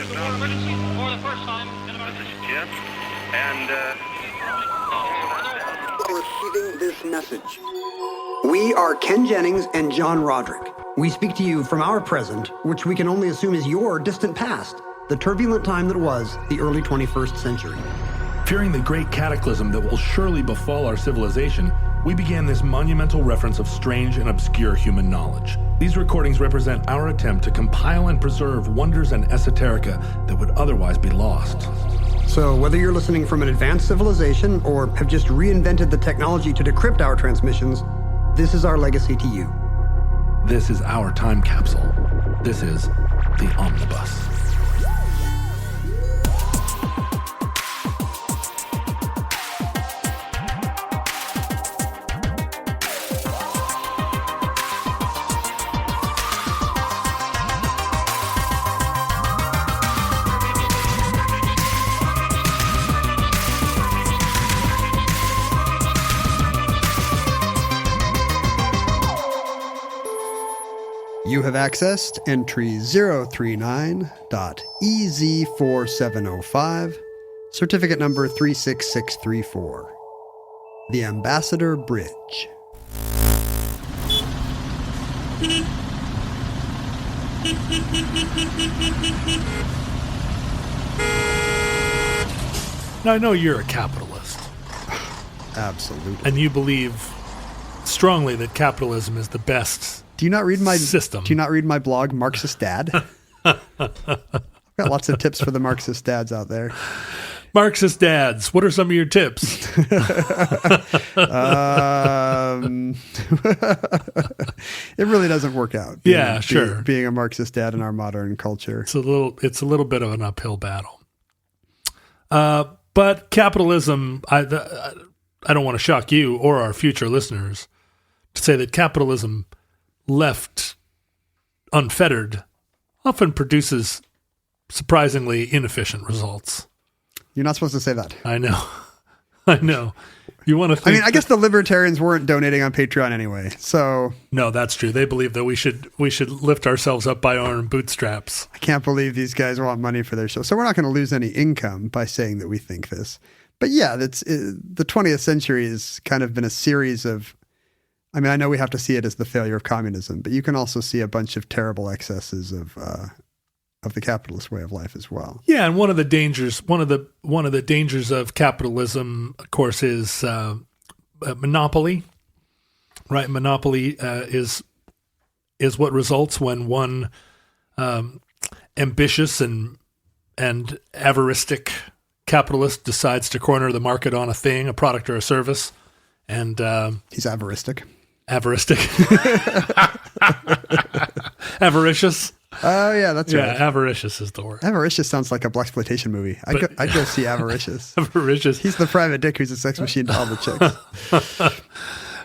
emergency for the first time in America. This is Jim, and Receiving this message. We are Ken Jennings and John Roderick. We speak to you from our present, which we can only assume is your distant past, the turbulent time that was the early 21st century. Fearing the great cataclysm that will surely befall our civilization, we began this monumental reference of strange and obscure human knowledge. These recordings represent our attempt to compile and preserve wonders and esoterica that would otherwise be lost. So whether you're listening from an advanced civilization or have just reinvented the technology to decrypt our transmissions, this is our legacy to you. This is our time capsule. This is the Omnibus. You have accessed entry 039.EZ4705, certificate number 36634. The Ambassador Bridge. Now, I know you're a capitalist. Absolutely. And you believe strongly that capitalism is the best Do you not read my system. Do you not read my blog, Marxist Dad? I've got lots of tips for the Marxist dads out there. Marxist dads, what are some of your tips? It really doesn't work out. Sure. Being a Marxist dad in our modern culture. It's a little bit of an uphill battle. But capitalism, I don't want to shock you or our future listeners to say that capitalism left unfettered often produces surprisingly inefficient results. You're not supposed to say that. I know. You want to think... I mean, I guess the libertarians weren't donating on Patreon anyway, so... No, that's true. They believe that we should lift ourselves up by our own bootstraps. I can't believe these guys want money for their show. So we're not going to lose any income by saying that we think this. But yeah, the 20th century has kind of been a series of... I mean, I know we have to see it as the failure of communism, but you can also see a bunch of terrible excesses of the capitalist way of life as well. Yeah, and one of the dangers of capitalism, of course, is monopoly. Right, monopoly is what results when one ambitious and avaristic capitalist decides to corner the market on a thing, a product or a service, and he's avaristic. Avaricious. Oh, yeah, that's right. Yeah, avaricious is the word. Avaricious sounds like a blaxploitation movie. I'd go see Avaricious. Avaricious. He's the private dick who's a sex machine to all the chicks.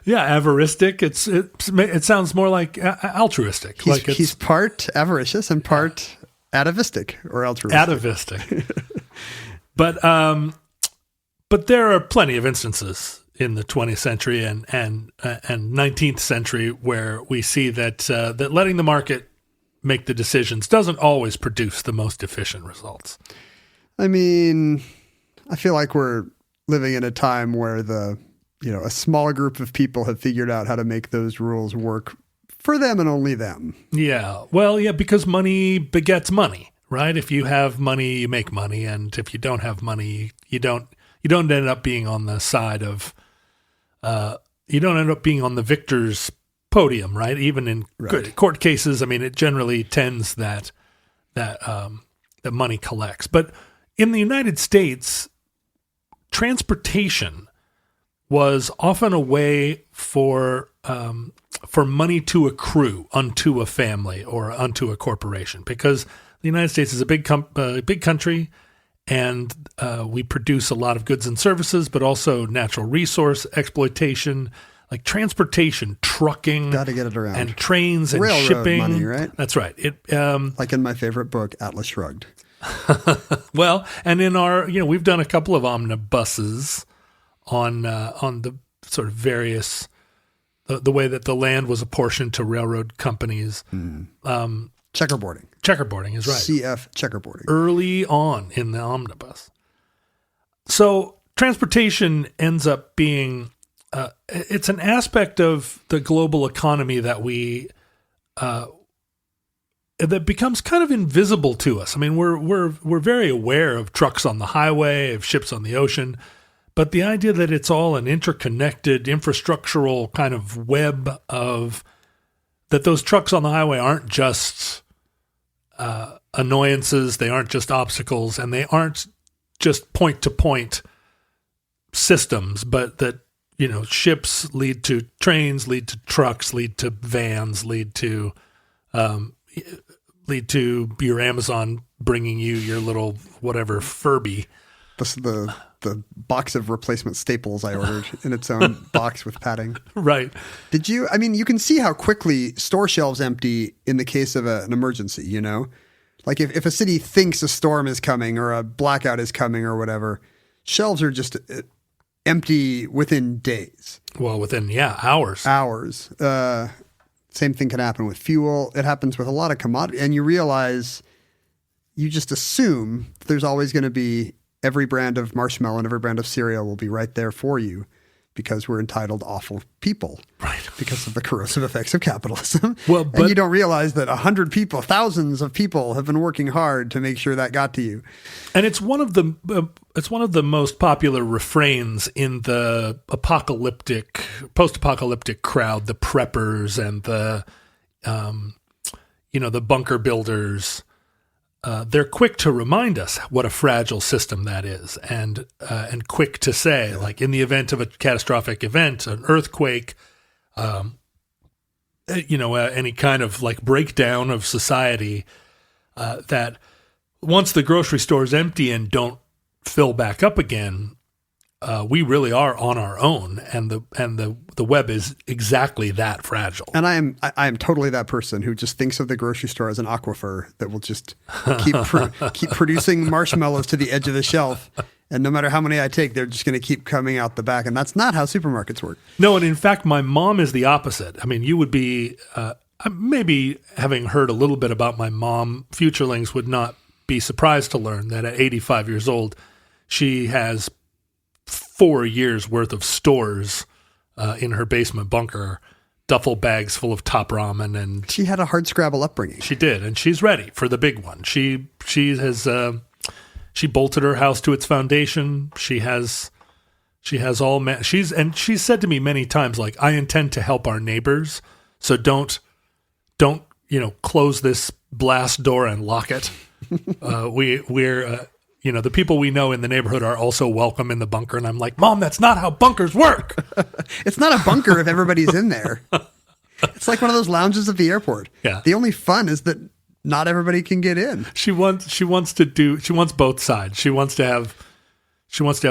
Yeah, avaristic. It sounds more like altruistic. He's part avaricious and part atavistic or altruistic. Atavistic. But there are plenty of instances in the 20th century and 19th century where we see that letting the market make the decisions doesn't always produce the most efficient results. I mean, I feel like we're living in a time where a small group of people have figured out how to make those rules work for them and only them. Yeah. Well, yeah, because money begets money, right? If you have money, you make money. And if you don't have money, you don't end up being on the side of, you don't end up being on the victor's podium, right? Even in court cases, I mean, it generally tends that money collects. But in the United States, transportation was often a way for money to accrue unto a family or unto a corporation, because the United States is a big country, and we produce a lot of goods and services, but also natural resource exploitation, like transportation, trucking, got to get it around, and trains and railroad shipping. Money, right? That's right. Like in my favorite book, Atlas Shrugged. Well, and in our, we've done a couple of omnibuses on the sort of various the way that the land was apportioned to railroad companies. Checkerboarding. checkerboarding is right. CF checkerboarding. Early on in the omnibus. So transportation ends up being, it's an aspect of the global economy that that becomes kind of invisible to us. I mean, we're very aware of trucks on the highway, of ships on the ocean, but the idea that it's all an interconnected infrastructural kind of web of that those trucks on the highway aren't just annoyances, they aren't just obstacles, and they aren't just point-to-point systems, but that, you know, ships lead to trains, lead to trucks, lead to vans, lead to your Amazon bringing you your little whatever Furby. The box of replacement staples I ordered in its own box with padding. Right. You can see how quickly store shelves empty in the case of an emergency, you know? Like if a city thinks a storm is coming or a blackout is coming or whatever, shelves are just empty within days. Well, within, hours. Hours. Same thing can happen with fuel. It happens with a lot of commodity. And you realize, you just assume there's always going to be every brand of marshmallow and every brand of cereal will be right there for you because we're entitled awful people. Right. Because of the corrosive effects of capitalism. Well, and you don't realize that 100 people, thousands of people have been working hard to make sure that got to you. And it's one of the most popular refrains in the post-apocalyptic crowd, the preppers and the bunker builders. They're quick to remind us what a fragile system that is, and quick to say, like, in the event of a catastrophic event, an earthquake, any kind of like breakdown of society, that once the grocery stores empty and don't fill back up again, we really are on our own, and the web is exactly that fragile. And I am totally that person who just thinks of the grocery store as an aquifer that will just keep producing marshmallows to the edge of the shelf, and no matter how many I take, they're just going to keep coming out the back. And that's not how supermarkets work. No, and in fact, my mom is the opposite. I mean, you would be maybe having heard a little bit about my mom. Futurelings would not be surprised to learn that at 85 years old, she has 4 years worth of stores in her basement bunker, duffel bags full of top ramen, and she had a hard scrabble upbringing. She did, and she's ready for the big one. She bolted her house to its foundation. She's said to me many times, like, I intend to help our neighbors, so don't close this blast door and lock it. We're the people we know in the neighborhood are also welcome in the bunker. And I'm like, Mom, that's not how bunkers work. It's not a bunker if everybody's in there. It's like one of those lounges at the airport. Yeah. The only fun is that not everybody can get in. She wants both sides. She wants to have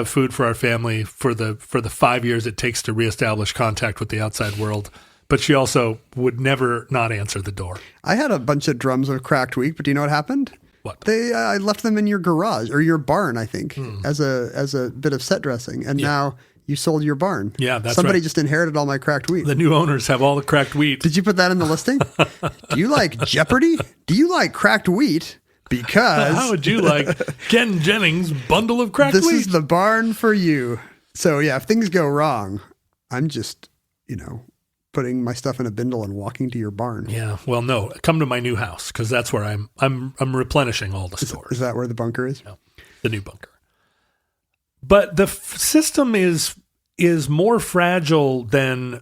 food for our family for the 5 years it takes to reestablish contact with the outside world. But she also would never not answer the door. I had a bunch of drums of cracked wheat, but do you know what happened? What? I left them in your garage or your barn, I think, as a bit of set dressing. And now you sold your barn. Yeah, that's Somebody right. just inherited all my cracked wheat. The new owners have all the cracked wheat. Did you put that in the listing? Do you like Jeopardy? Do you like cracked wheat? Because how would you like Ken Jennings' bundle of cracked wheat? This is the barn for you. So yeah, if things go wrong, I'm just, putting my stuff in a bindle and walking to your barn. Yeah. Well, no, come to my new house because that's where I'm replenishing all the stores. Is that where the bunker is? No, the new bunker. But the system is more fragile than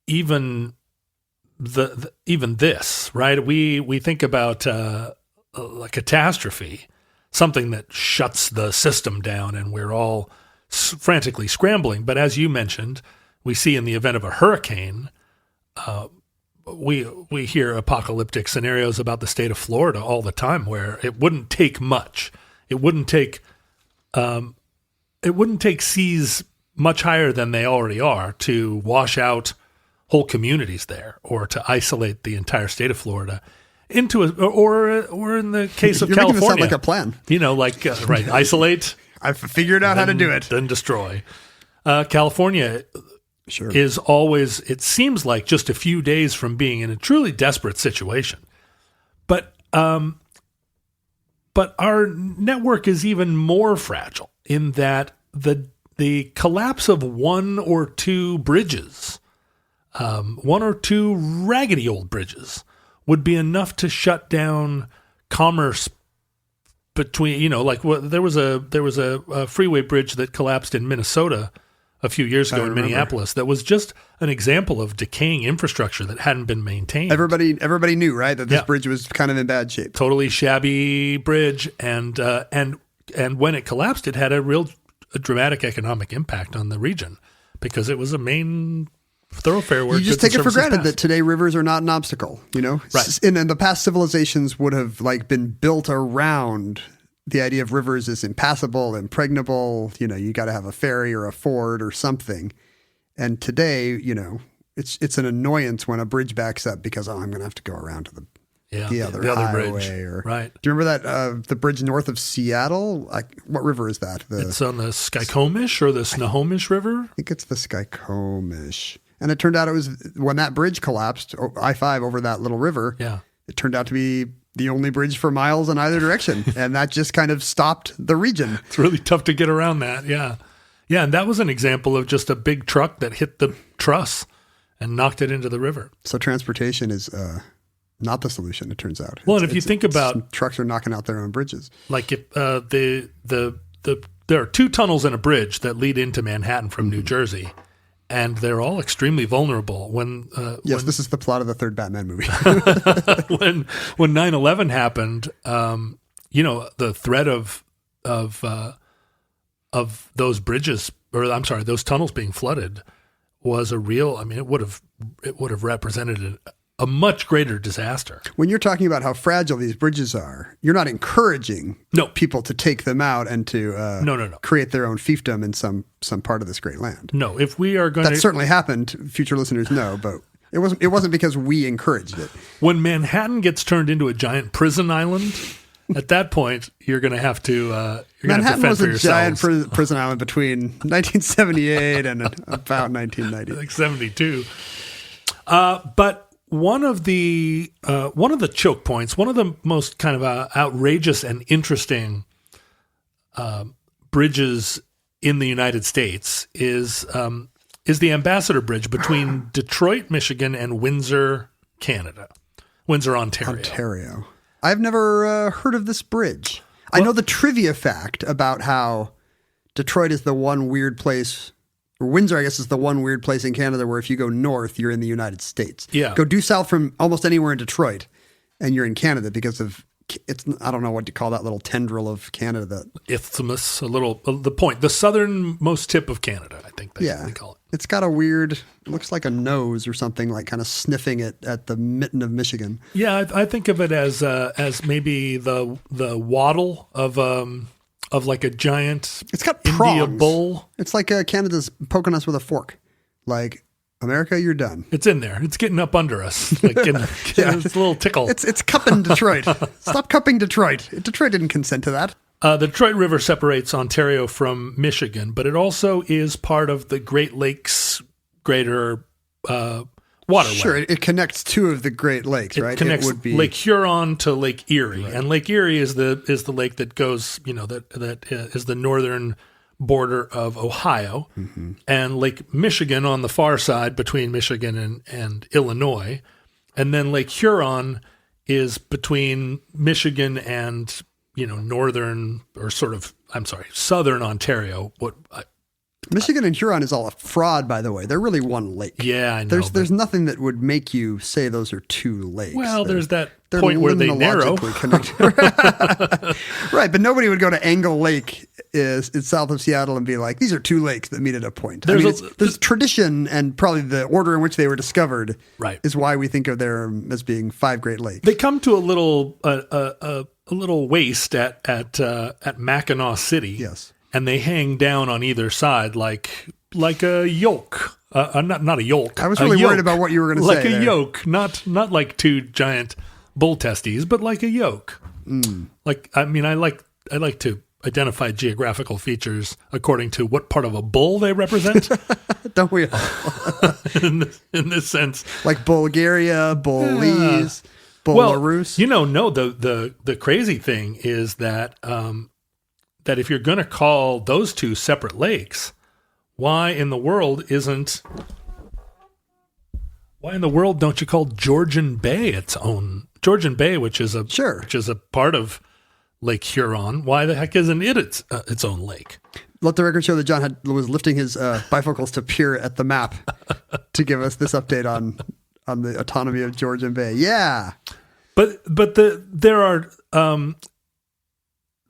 even even this, right? We think about a catastrophe, something that shuts the system down, and we're all frantically scrambling. But as you mentioned, we see in the event of a hurricane, we hear apocalyptic scenarios about the state of Florida all the time, where it wouldn't take much. It wouldn't take seas much higher than they already are to wash out whole communities there, or to isolate the entire state of Florida into or in the case of You're California, making this sound like a plan. Right, isolate. I've figured out how to do it. Then destroy. California is always, it seems like, just a few days from being in a truly desperate situation. But But our network is even more fragile in that the collapse of one or two bridges, one or two raggedy old bridges, would be enough to shut down commerce between, there was a freeway bridge that collapsed in Minnesota a few years ago in Minneapolis that was just an example of decaying infrastructure that hadn't been maintained. Everybody knew, right, that this bridge was kind of in bad shape. Totally shabby bridge, and when it collapsed, it had a dramatic economic impact on the region because it was a main thoroughfare where you just take it for granted that today rivers are not an obstacle, Right. And the past civilizations would have been built around the idea of rivers as impassable, impregnable. You got to have a ferry or a ford or something. And today, it's an annoyance when a bridge backs up because I'm going to have to go around to the other highway. Bridge. Right. Do you remember that the bridge north of Seattle? What river is that? It's on the Skykomish or the Snohomish River. I think it's the Skykomish. And it turned out it was when that bridge collapsed, I-5 over that little river. Yeah. It turned out to be the only bridge for miles in either direction. And that just kind of stopped the region. It's really tough to get around that. Yeah. Yeah. And that was an example of just a big truck that hit the truss and knocked it into the river. So transportation is not the solution, it turns out. Well, and if you think about trucks are knocking out their own bridges. Like if there are two tunnels and a bridge that lead into Manhattan from New Jersey. And they're all extremely vulnerable. This is the plot of the third Batman movie. when 9/11 happened, the threat of those bridges, those tunnels being flooded, was a real. I mean, it would have represented a much greater disaster. When you're talking about how fragile these bridges are, you're not encouraging people to take them out and to create their own fiefdom in some part of this great land. No, if we are going that certainly happened, future listeners know, but it wasn't because we encouraged it. When Manhattan gets turned into a giant prison island, at that point, you're going to have to Manhattan was a giant prison island between 1978 and about 1990. Like 72. But one of the choke points, one of the most kind of outrageous and interesting bridges in the United States is the Ambassador Bridge between Detroit, Michigan, and Windsor, Ontario. I've never heard of this bridge. I know the trivia fact about how Detroit is the one weird place. Windsor, I guess, is the one weird place in Canada where if you go north, you're in the United States. Yeah. Go due south from almost anywhere in Detroit, and you're in Canada because of I don't know what to call that little tendril of Canada. Isthmus, the southernmost tip of Canada, I think they call it. It's got a weird, looks like a nose or something, like kind of sniffing it at the mitten of Michigan. Yeah, I think of it as maybe the wattle of like a giant it's got India prongs. bull. It's like Canada's poking us with a fork. Like, America, you're done. It's in there. It's getting up under us. Like it's a little tickle. It's cupping Detroit. Stop cupping Detroit. Detroit didn't consent to that. The Detroit River separates Ontario from Michigan, but it also is part of the Great Lakes greater waterway. Sure, it connects two of the Great Lakes, right? It connects Lake Huron to Lake Erie, right. And Lake Erie is the lake that goes, that is the northern border of Ohio, and Lake Michigan on the far side between Michigan and Illinois, and then Lake Huron is between Michigan and southern Ontario. Michigan and Huron is all a fraud, by the way. They're really one lake. Yeah, I know. There's nothing that would make you say those are two lakes. Well, there's that point where they narrow. Right, but nobody would go to Angle Lake in south of Seattle and be like, these are two lakes that meet at a point. There's tradition, and probably the order in which they were discovered is why we think of them as being five Great Lakes. They come to a little waste at Mackinac City. Yes. And they hang down on either side like a yoke. Not a yoke. I was really worried about what you were going to say. Like a yoke, not like two giant bull testes, but like a yoke. I like to identify geographical features according to what part of a bull they represent. Don't we all? in this sense. Like Bulgaria, Belize, Belarus? The crazy thing is that that if you're going to call those two separate lakes, why in the world don't you call Georgian Bay its own? Georgian Bay, which is a part of Lake Huron. Why the heck isn't it its own lake? Let the record show that John was lifting his bifocals to peer at the map to give us this update on the autonomy of Georgian Bay. Yeah, but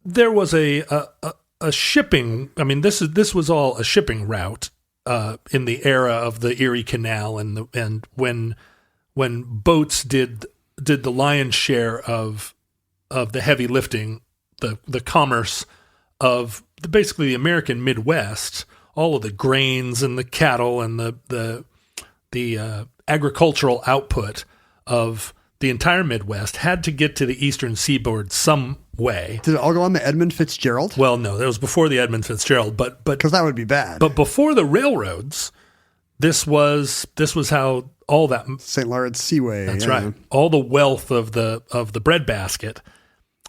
there was a shipping. I mean, this was all a shipping route in the era of the Erie Canal, and when boats did the lion's share of the heavy lifting, the commerce of basically the American Midwest, all of the grains and the cattle and the agricultural output of the entire Midwest had to get to the eastern seaboard some way. Did it all go on the Edmund Fitzgerald? Well, no, that was before the Edmund Fitzgerald, but because that would be bad. But before the railroads, this was how all that St. Lawrence Seaway. That's right. All the wealth of the breadbasket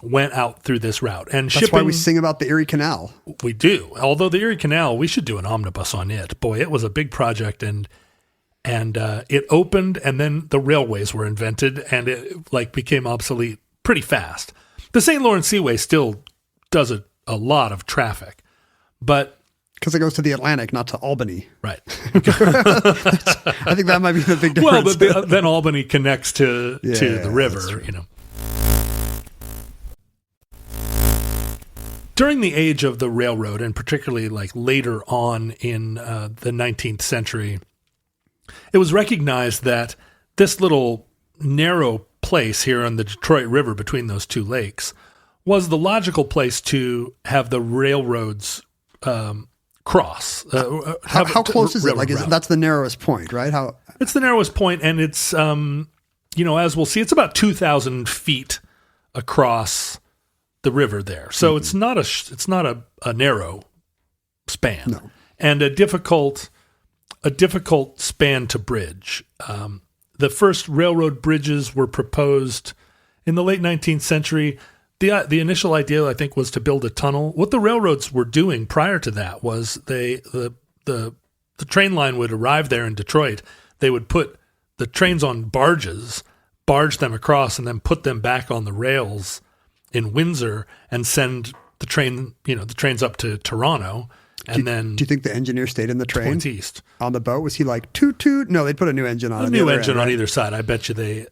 went out through this route. And that's why we sing about the Erie Canal. We do. Although the Erie Canal, we should do an omnibus on it. Boy, it was a big project, and it opened, and then the railways were invented, and it became obsolete pretty fast. The St. Lawrence Seaway still does a lot of traffic, but because it goes to the Atlantic, not to Albany. Right. I think that might be the big difference. Well, but then Albany connects to the river, During the age of the railroad, and particularly later on in the 19th century, it was recognized that this little narrow place here on the Detroit River between those two lakes was the logical place to have the railroads cross. How close is it? That's the narrowest point, right? It's the narrowest point, and it's as we'll see, it's about 2,000 feet across the river there. So it's not a narrow span, and a difficult span to bridge. The first railroad bridges were proposed in the late 19th century. The initial idea, I think, was to build a tunnel. What the railroads were doing prior to that was the train line would arrive there in Detroit. They would put the trains on barges, barge them across, and then put them back on the rails in Windsor and send the trains up to Toronto. And then, do you think the engineer stayed in the train east on the boat? Was he like toot toot? No, they'd put a new engine on. On either side. I bet you they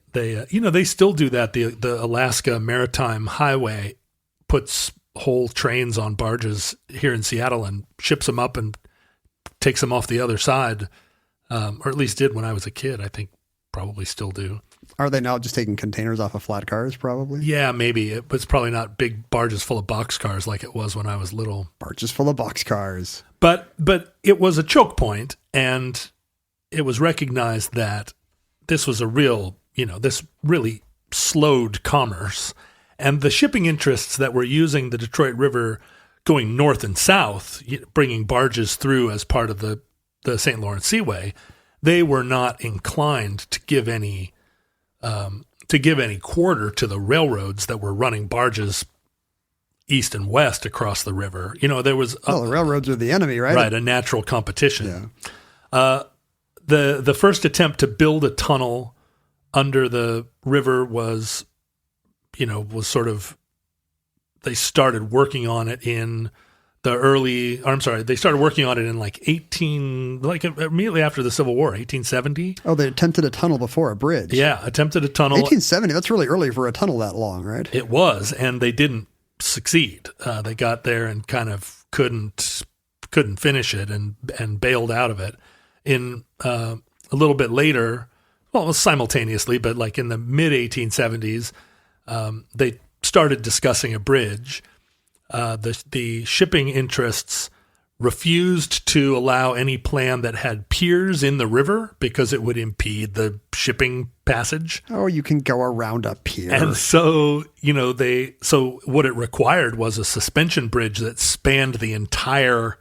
still do that. The Alaska Maritime Highway puts whole trains on barges here in Seattle and ships them up and takes them off the other side, or at least did when I was a kid. I think probably still do. Are they now just taking containers off of flat cars, probably? Yeah, maybe. It's probably not big barges full of boxcars like it was when I was little. Barges full of boxcars. But it was a choke point, and it was recognized that this was this really slowed commerce. And the shipping interests that were using the Detroit River going north and south, bringing barges through as part of the St. Lawrence Seaway, they were not inclined to give any quarter to the railroads that were running barges east and west across the river. There was the railroads are the enemy, right? Right, a natural competition. Yeah. The first attempt to build a tunnel under the river was sort of, they started working on it in they started working on it in immediately after the Civil War, 1870. Oh, they attempted a tunnel before a bridge. Yeah, attempted a tunnel. 1870, that's really early for a tunnel that long, right? It was, and they didn't succeed. They got there and kind of couldn't finish it and bailed out of it. In a little bit later, well, simultaneously, but in the mid-1870s, they started discussing a bridge. The shipping interests refused to allow any plan that had piers in the river because it would impede the shipping passage. Oh, you can go around a pier. And so, so what it required was a suspension bridge that spanned the entire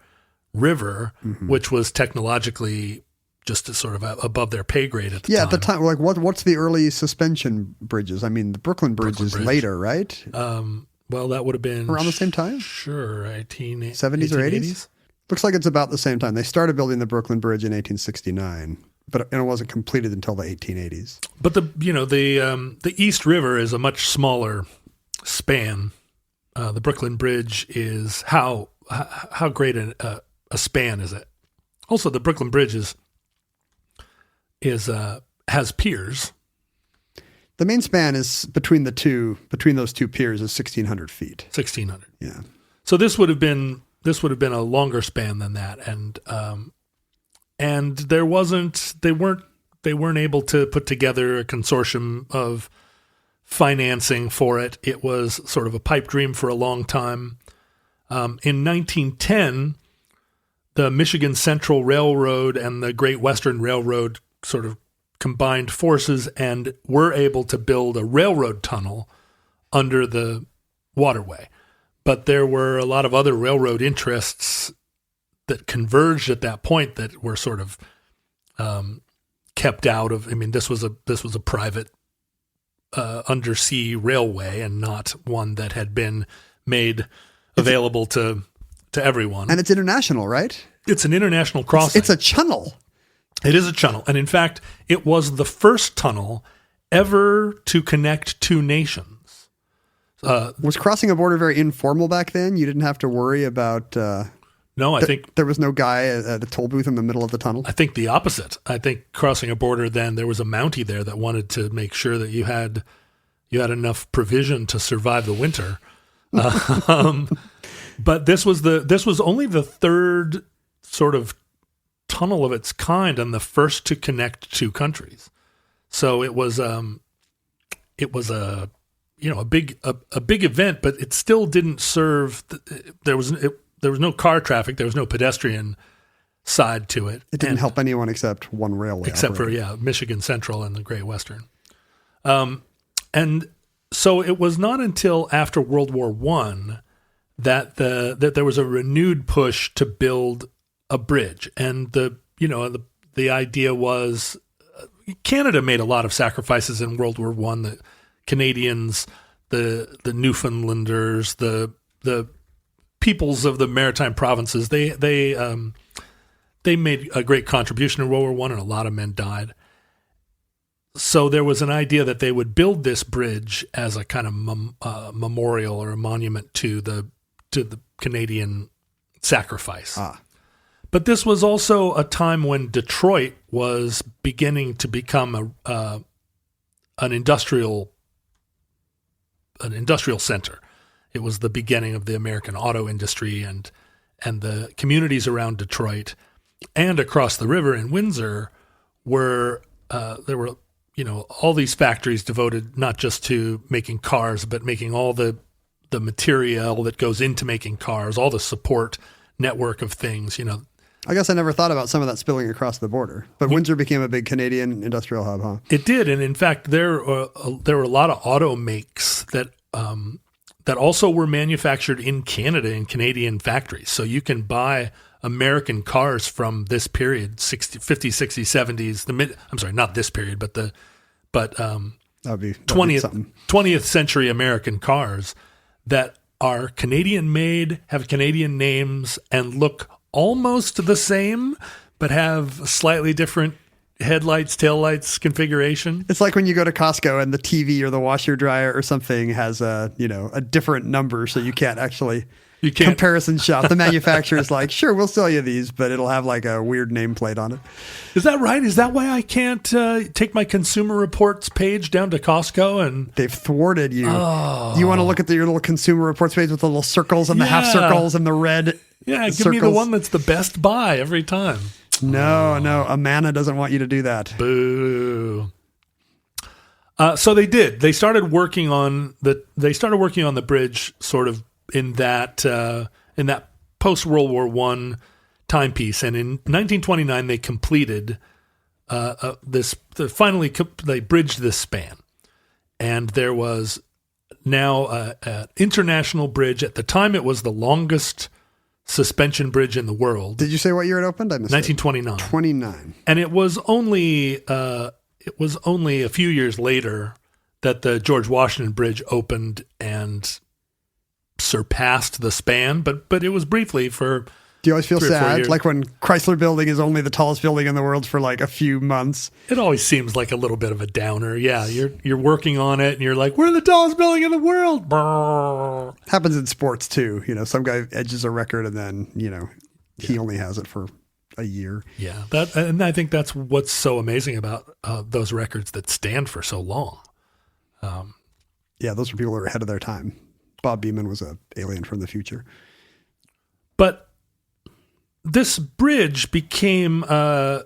river, which was technologically just sort of above their pay grade at the time. Yeah, at the time, like what's the early suspension bridges? I mean, the Brooklyn Bridge is later, right? Well, that would have been around the same time. Sure, 70s or 80s. Looks like it's about the same time. They started building the Brooklyn Bridge in 1869, but it wasn't completed until the 1880s. But the East River is a much smaller span. The Brooklyn Bridge is how great a span is it? Also, the Brooklyn Bridge has piers. The main span is between those two piers is 1,600 feet. 1,600. Yeah. So this would have been a longer span than that, and they weren't able to put together a consortium of financing for it. It was sort of a pipe dream for a long time. In 1910, the Michigan Central Railroad and the Great Western Railroad sort of combined forces and were able to build a railroad tunnel under the waterway. But there were a lot of other railroad interests that converged at that point that were sort of kept out of. I mean, this was a private undersea railway and not one that had been made available to everyone. And it's international, right? It's an international crossing. It's a channel. It is a channel. And in fact, it was the first tunnel ever to connect two nations. Was crossing a border very informal back then? You didn't have to worry about... No, I think... There was no guy at a toll booth in the middle of the tunnel? I think the opposite. I think crossing a border then, there was a Mountie there that wanted to make sure that you had enough provision to survive the winter. But this was only the third sort of tunnel of its kind and the first to connect two countries. So it was a big event, but it still didn't serve. There was no car traffic. There was no pedestrian side to it. It didn't help anyone except one railway. Except for Michigan Central and the Great Western. And so it was not until after World War I that there was a renewed push to build a bridge, and the idea was Canada made a lot of sacrifices in World War I. The Canadians, the Newfoundlanders, the peoples of the maritime provinces, they made a great contribution in World War I, and a lot of men died. So there was an idea that they would build this bridge as a kind of memorial or a monument to the Canadian sacrifice. But this was also a time when Detroit was beginning to become an industrial center. It was the beginning of the American auto industry, and the communities around Detroit and across the river in Windsor were there were all these factories devoted not just to making cars, but making all the material that goes into making cars, all the support network of things. I guess I never thought about some of that spilling across the border, but Windsor became a big Canadian industrial hub, huh? It did, and in fact, there were a lot of auto makes that also were manufactured in Canada in Canadian factories. So you can buy American cars from this period, 50s, 60s, 70s. I'm sorry, not this period, but that'd be 20th century American cars that are Canadian made, have Canadian names, and look almost the same, but have slightly different headlights, taillights configuration. It's like when you go to Costco and the TV or the washer dryer or something has a different number, so you can't comparison shop. The manufacturer's like, sure, we'll sell you these, but it'll have like a weird nameplate on it. Is that right? Is that why I can't take my Consumer Reports page down to Costco? And they've thwarted you. Oh. You want to look at your little Consumer Reports page with the little circles and the half circles and the red give me the one that's the best buy every time. No, Amana doesn't want you to do that. Boo. So they did. They started working on the bridge sort of in that post World War I timepiece, and in 1929 they completed they bridged this span, and there was now an international bridge. At the time, it was the longest suspension bridge in the world. Did you say what year it opened? I missed 1929. 29. And it was only a few years later that the George Washington Bridge opened and surpassed the span, but it was briefly for. Do you always feel 3 or 4 sad? years. Like when Chrysler Building is only the tallest building in the world for like a few months? It always seems like a little bit of a downer. Yeah, you're working on it and you're like, we're the tallest building in the world. Brrr. Happens in sports too. You know, some guy edges a record and then, you know, he only has it for a year. Yeah, and I think that's what's so amazing about those records that stand for so long. Yeah, those were people who were ahead of their time. Bob Beeman was an alien from the future. But this bridge became a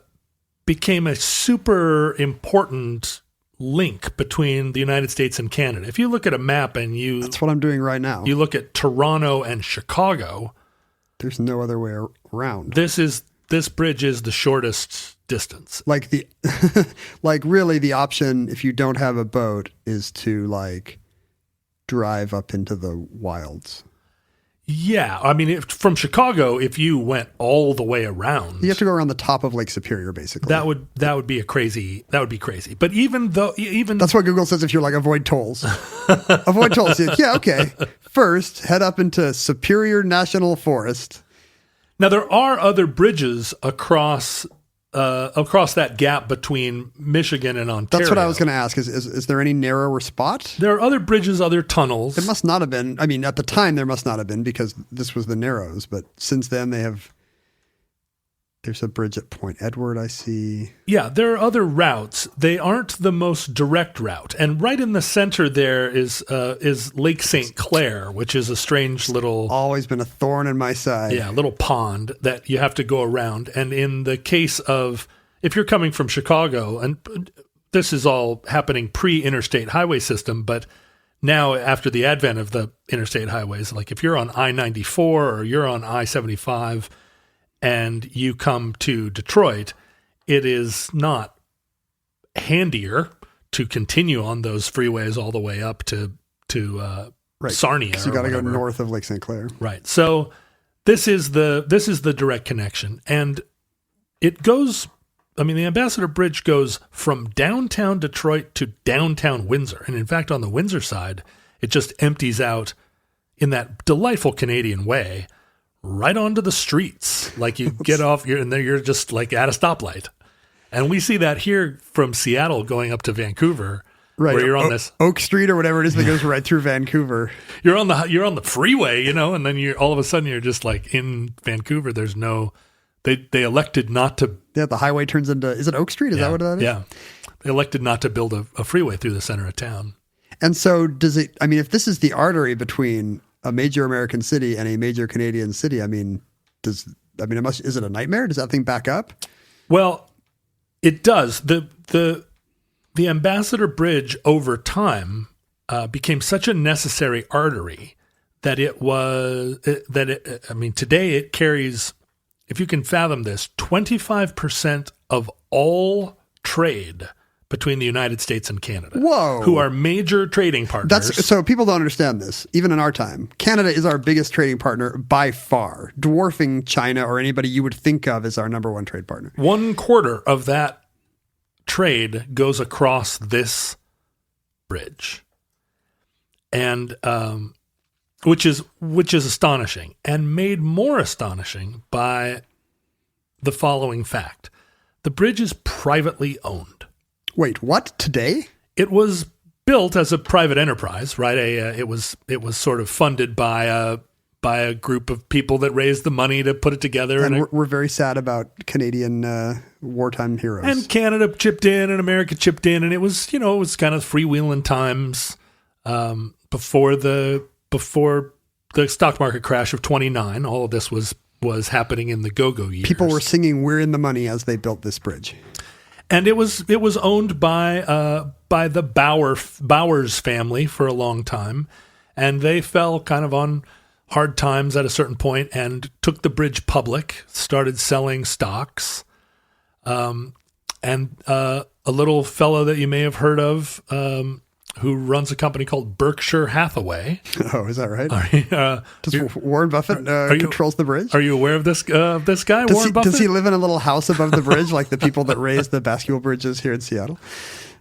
super important link between the United States and Canada. If you look at a map and that's what I'm doing right now. You look at Toronto and Chicago. There's no other way around. This bridge is the shortest distance. Like like really the option if you don't have a boat is to like drive up into the wilds. Yeah, I mean, from Chicago, if you went all the way around, you have to go around the top of Lake Superior, basically. That would be crazy. But even that's what Google says if you're like avoid tolls. Avoid tolls. Yeah, okay. First, head up into Superior National Forest. Now there are other bridges across that gap between Michigan and Ontario. That's what I was going to ask. Is there any narrower spot? There are other bridges, other tunnels. It must not have been. I mean, at the time, there must not have been because this was the Narrows. But since then, there's a bridge at Point Edward, I see. Yeah, there are other routes. They aren't the most direct route. And right in the center there is Lake St. Clair, which is a strange little... Always been a thorn in my side. Yeah, little pond that you have to go around. And in the case of, if you're coming from Chicago, and this is all happening pre-interstate highway system, but now after the advent of the interstate highways, like if you're on I-94 or you're on I-75... and you come to Detroit, it is not handier to continue on those freeways all the way up to Sarnia. So you got to go north of Lake St. Clair. Right. So this is the direct connection, and it goes. I mean, the Ambassador Bridge goes from downtown Detroit to downtown Windsor, and in fact, on the Windsor side, it just empties out in that delightful Canadian way. Right onto the streets. Like you get off, you're just like at a stoplight. And we see that here from Seattle going up to Vancouver, right? Where you're on this Oak Street or whatever it is that goes right through Vancouver. You're on the freeway, you know, and then you're all of a sudden you're just like in Vancouver. There's no, they elected not to. Yeah, the highway turns into, is it Oak Street? Is that what that is? Yeah. They elected not to build a freeway through the center of town. And so if this is the artery between a major American city and a major Canadian city, is it a nightmare? Does that thing back up? Well, it does. The Ambassador Bridge over time became such a necessary artery that today it carries, if you can fathom this, 25% of all trade between the United States and Canada. Whoa. Who are major trading partners. So people don't understand this, even in our time. Canada is our biggest trading partner by far, dwarfing China or anybody you would think of as our number one trade partner. 1/4 of that trade goes across this bridge. And which is astonishing, and made more astonishing by the following fact. The bridge is privately owned. Wait, what? Today? It was built as a private enterprise, right? It was sort of funded by a group of people that raised the money to put it together. And we're very sad about Canadian wartime heroes. And Canada chipped in, and America chipped in, and it was kind of freewheeling times before the stock market crash of 29. All of this was happening in the go-go years. People were singing "We're in the Money" as they built this bridge. And it was owned by the Bowers family for a long time, and they fell kind of on hard times at a certain point and took the bridge public, started selling stocks, and a little fellow that you may have heard of who runs a company called Berkshire Hathaway. Oh, is that right? Does Warren Buffett controls the bridge? Are you aware of this guy, Warren Buffett? Does he live in a little house above the bridge like the people that raise the basketball bridges here in Seattle?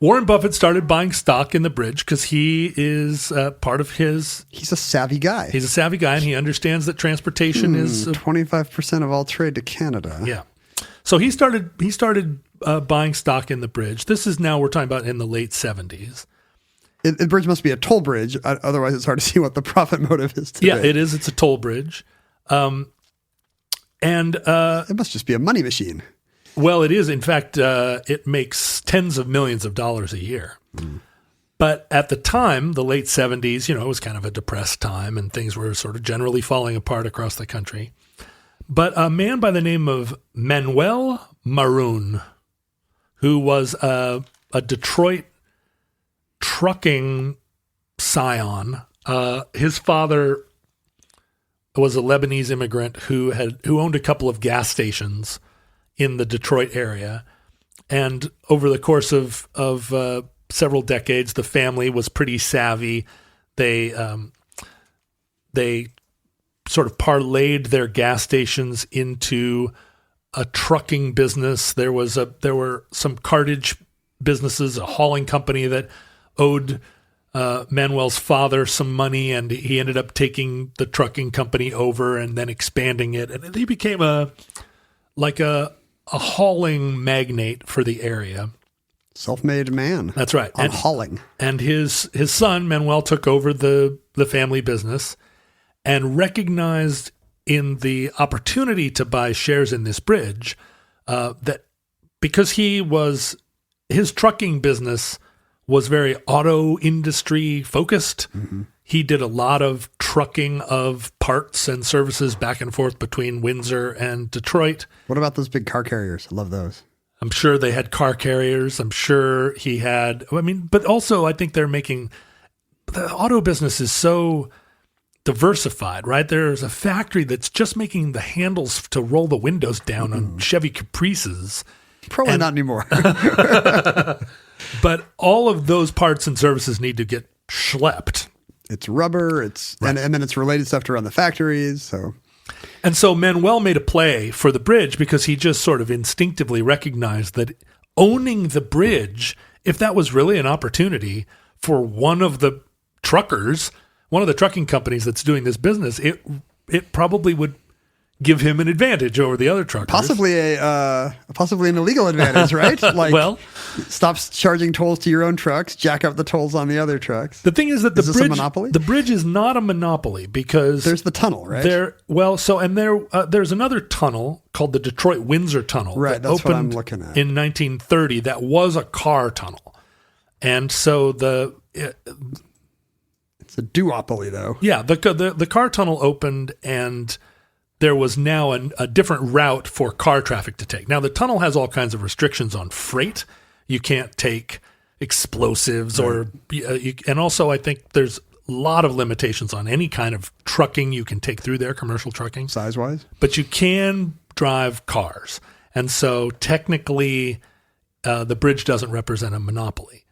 Warren Buffett started buying stock in the bridge because he is part of his... He's a savvy guy. He's a savvy guy, and he understands that transportation is... 25% of all trade to Canada. Yeah. So he started buying stock in the bridge. This is now, we're talking about in the late 70s. The bridge must be a toll bridge. Otherwise, it's hard to see what the profit motive is today. Yeah, it is. It's a toll bridge. It must just be a money machine. Well, it is. In fact, it makes tens of millions of dollars a year. But at the time, the late 70s, it was kind of a depressed time and things were sort of generally falling apart across the country. But a man by the name of Manuel Maroon, who was a Detroit trucking scion. His father was a Lebanese immigrant who owned a couple of gas stations in the Detroit area, and over the course of several decades, the family was pretty savvy. They sort of parlayed their gas stations into a trucking business. There were some cartage businesses, a hauling company that owed Manuel's father some money, and he ended up taking the trucking company over and then expanding it. And he became a hauling magnate for the area. Self-made man. That's right. On hauling. And his son, Manuel, took over the family business and recognized in the opportunity to buy shares in this bridge that because his trucking business was very auto industry focused. Mm-hmm. He did a lot of trucking of parts and services back and forth between Windsor and Detroit. What about those big car carriers? I love those. I'm sure they had car carriers. I'm sure he had, but also I think the auto business is so diversified, right? There's a factory that's just making the handles to roll the windows down on Chevy Caprices. Probably not anymore. But all of those parts and services need to get schlepped. It's rubber, right. and then it's related stuff to run the factories. And so Manuel made a play for the bridge because he just sort of instinctively recognized that owning the bridge, if that was really an opportunity for one of the trucking companies that's doing this business, it probably would give him an advantage over the other truckers. Possibly an illegal advantage, right? Like, stop charging tolls to your own trucks, jack up the tolls on the other trucks. The thing is that this a monopoly? The bridge is not a monopoly because there's the tunnel, right? There's another tunnel called the Detroit Windsor Tunnel. Right, that's what I'm looking at. In 1930, that was a car tunnel, and so it's a duopoly, though. Yeah, the car tunnel opened and there was now a different route for car traffic to take. Now, the tunnel has all kinds of restrictions on freight. You can't take explosives and also I think there's a lot of limitations on any kind of trucking you can take through there, commercial trucking. Size-wise? But you can drive cars. And so technically, the bridge doesn't represent a monopoly.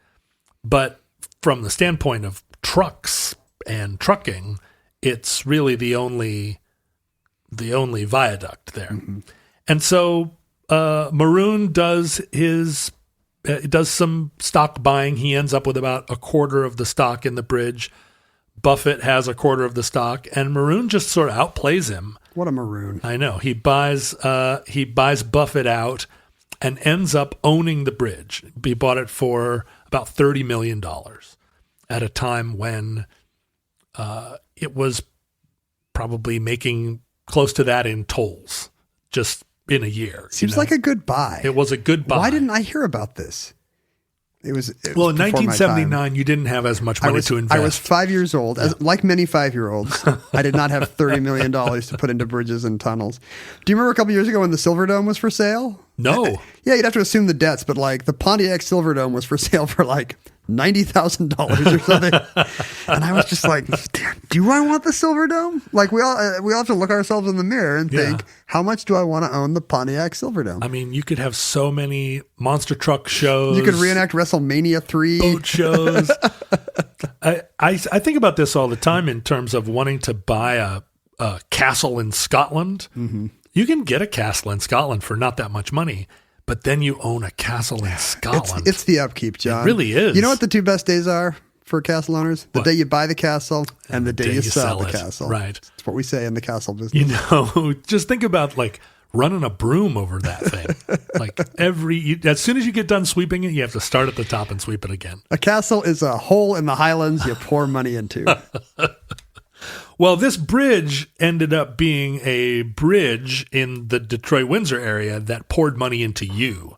But from the standpoint of trucks and trucking, it's really the only viaduct there. Mm-hmm. And so Maroon does some stock buying. He ends up with about a quarter of the stock in the bridge. Buffett has a quarter of the stock, and Maroon just sort of outplays him. What a Maroon. I know. He buys Buffett out and ends up owning the bridge. He bought it for about $30 million at a time when it was probably making close to that in tolls just in a year. Seems like a good buy. It was a good buy. Why didn't I hear about this? It was in 1979, you didn't have as much money to invest. I was 5 years old. Yeah. Like many 5-year-olds, I did not have $30 million to put into bridges and tunnels. Do you remember a couple years ago when the Silverdome was for sale? No. Yeah, you'd have to assume the debts, but like the Pontiac Silverdome was for sale for like $90,000 or something. And I was just like, damn, do I want the Silver Dome? Like we all have to look ourselves in the mirror and think, how much do I want to own the Pontiac Silver Dome? I mean, you could have so many monster truck shows. You could reenact WrestleMania 3. Boat shows. I think about this all the time in terms of wanting to buy a castle in Scotland. Mm-hmm. You can get a castle in Scotland for not that much money. But then you own a castle in Scotland. It's the upkeep, John. It really is. You know what the two best days are for castle owners? The day you buy the castle and the day you sell the castle. Right. That's what we say in the castle business. You know, just think about like running a broom over that thing. Like as soon as you get done sweeping it, you have to start at the top and sweep it again. A castle is a hole in the Highlands you pour money into. Well, this bridge ended up being a bridge in the Detroit-Windsor area that poured money into you.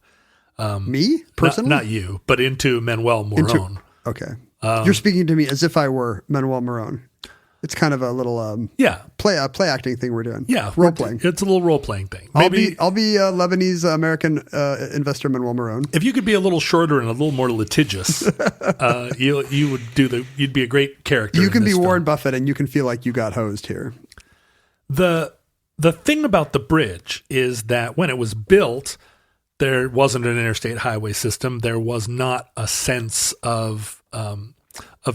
Me? Personally? Not you, but into Manuel Moron. Okay. You're speaking to me as if I were Manuel Moron. It's kind of a little play acting thing we're doing. Yeah. Role playing. It's a little role playing thing. Maybe I'll be Lebanese American investor Manuel Moron. If you could be a little shorter and a little more litigious, you'd be a great character. You can be Warren Buffett and you can feel like you got hosed here. The thing about the bridge is that when it was built, there wasn't an interstate highway system. There was not a sense of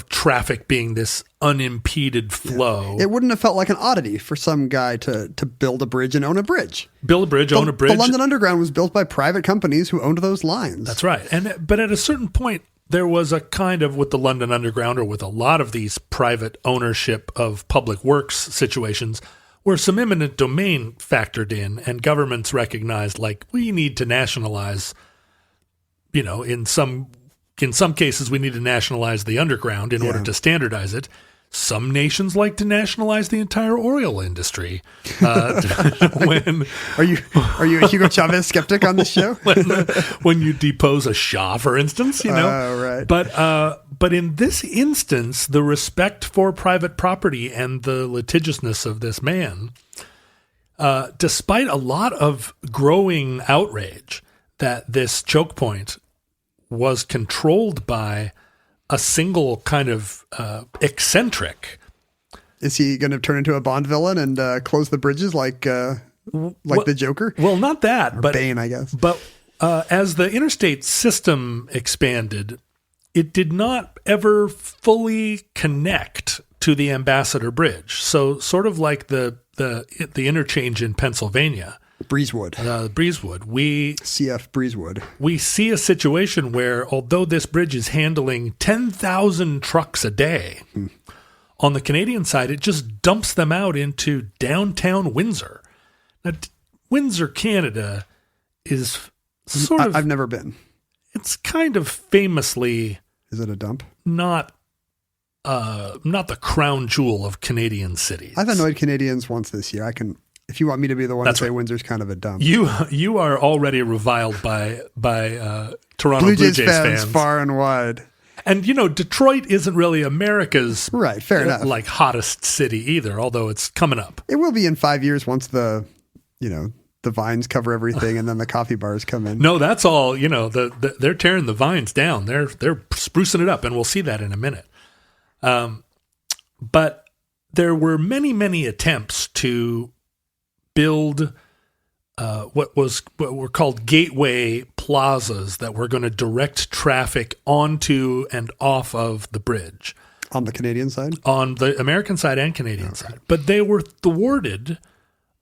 traffic being this unimpeded flow. It wouldn't have felt like an oddity for some guy to build a bridge and own a bridge. Own a bridge. The London Underground was built by private companies who owned those lines. That's right. But at a certain point, there was a kind of, with the London Underground or with a lot of these private ownership of public works situations, where some eminent domain factored in and governments recognized, like, we need to nationalize, in some cases, we need to nationalize the underground in order to standardize it. Some nations like to nationalize the entire oil industry. Are you a Hugo Chavez skeptic on this show? when you depose a Shah, for instance, Oh, right. But in this instance, the respect for private property and the litigiousness of this man, despite a lot of growing outrage that this choke point was controlled by a single kind of eccentric. Is he going to turn into a Bond villain and close the bridges like the Joker? Well, not that, or but Bane, I guess. But as the interstate system expanded, it did not ever fully connect to the Ambassador Bridge. So, sort of like the interchange in Pennsylvania. Breezewood. CF Breezewood. We see a situation where, although this bridge is handling 10,000 trucks a day, on the Canadian side, it just dumps them out into downtown Windsor. Now, Windsor, Canada is sort of... I've never been. It's kind of famously... Is it a dump? Not the crown jewel of Canadian cities. I've annoyed Canadians once this year. If you want me to be the one to say Windsor's kind of a dump. You are already reviled by Toronto Blue Jays fans far and wide. And Detroit isn't really America's right, fair enough, like hottest city either, although it's coming up. It will be in 5 years once the vines cover everything and then the coffee bars come in. No, that's all, they're tearing the vines down. They're sprucing it up, and we'll see that in a minute. But there were many, many attempts to build what were called gateway plazas that were going to direct traffic onto and off of the bridge. On the Canadian side? On the American side and Canadian side. But they were thwarted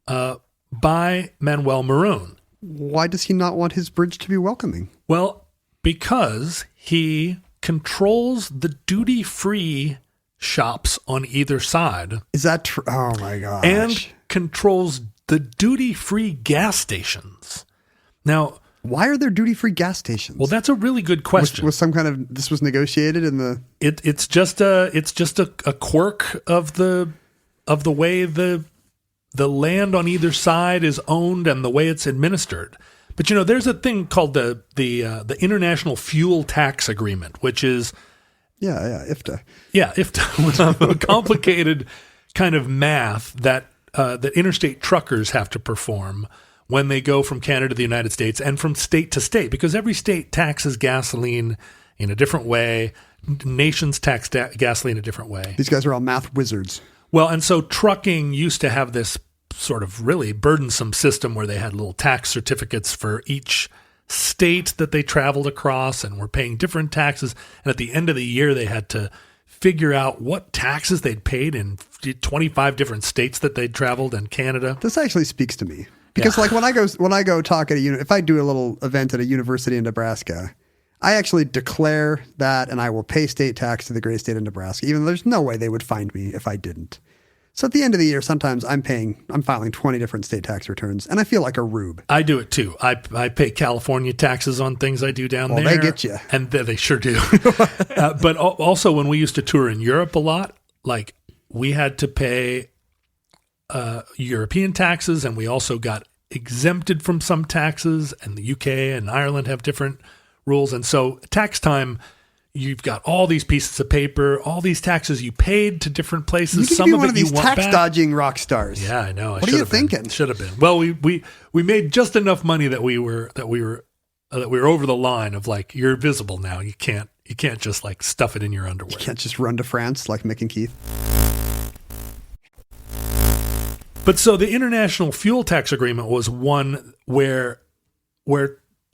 by Manuel Moron. Why does he not want his bridge to be welcoming? Well, because he controls the duty-free shops on either side. Is that true? Oh, my gosh. And controls the duty-free gas stations. Now, why are there duty-free gas stations? Well, that's a really good question. Was some kind of this was negotiated in the? It's just a quirk of the way the land on either side is owned and the way it's administered. But there's a thing called the International Fuel Tax Agreement, which is IFTA. Yeah, IFTA, a complicated kind of math that interstate truckers have to perform when they go from Canada to the United States and from state to state, because every state taxes gasoline in a different way. Nations tax gasoline a different way. These guys are all math wizards. Well, and so trucking used to have this sort of really burdensome system where they had little tax certificates for each state that they traveled across and were paying different taxes. And at the end of the year, they had to figure out what taxes they'd paid in 25 different states that they'd traveled and Canada. This actually speaks to me because like when I go talk at if I do a little event at a university in Nebraska, I actually declare that and I will pay state tax to the great state of Nebraska, even though there's no way they would find me if I didn't. So at the end of the year, sometimes I'm filing 20 different state tax returns, and I feel like a rube. I do it too. I pay California taxes on things I do down there. They get you. And they sure do. But also when we used to tour in Europe a lot, like we had to pay European taxes, and we also got exempted from some taxes, and the UK and Ireland have different rules. And so tax time, you've got all these pieces of paper, all these taxes you paid to different places. You could Some be of one it of these you want tax back. dodging rock stars. Yeah, I know. What are you thinking? Should have been. Well, we made just enough money that we were over the line of like, you're visible now. You can't just like stuff it in your underwear. You can't just run to France like Mick and Keith. But so the international fuel tax agreement was one where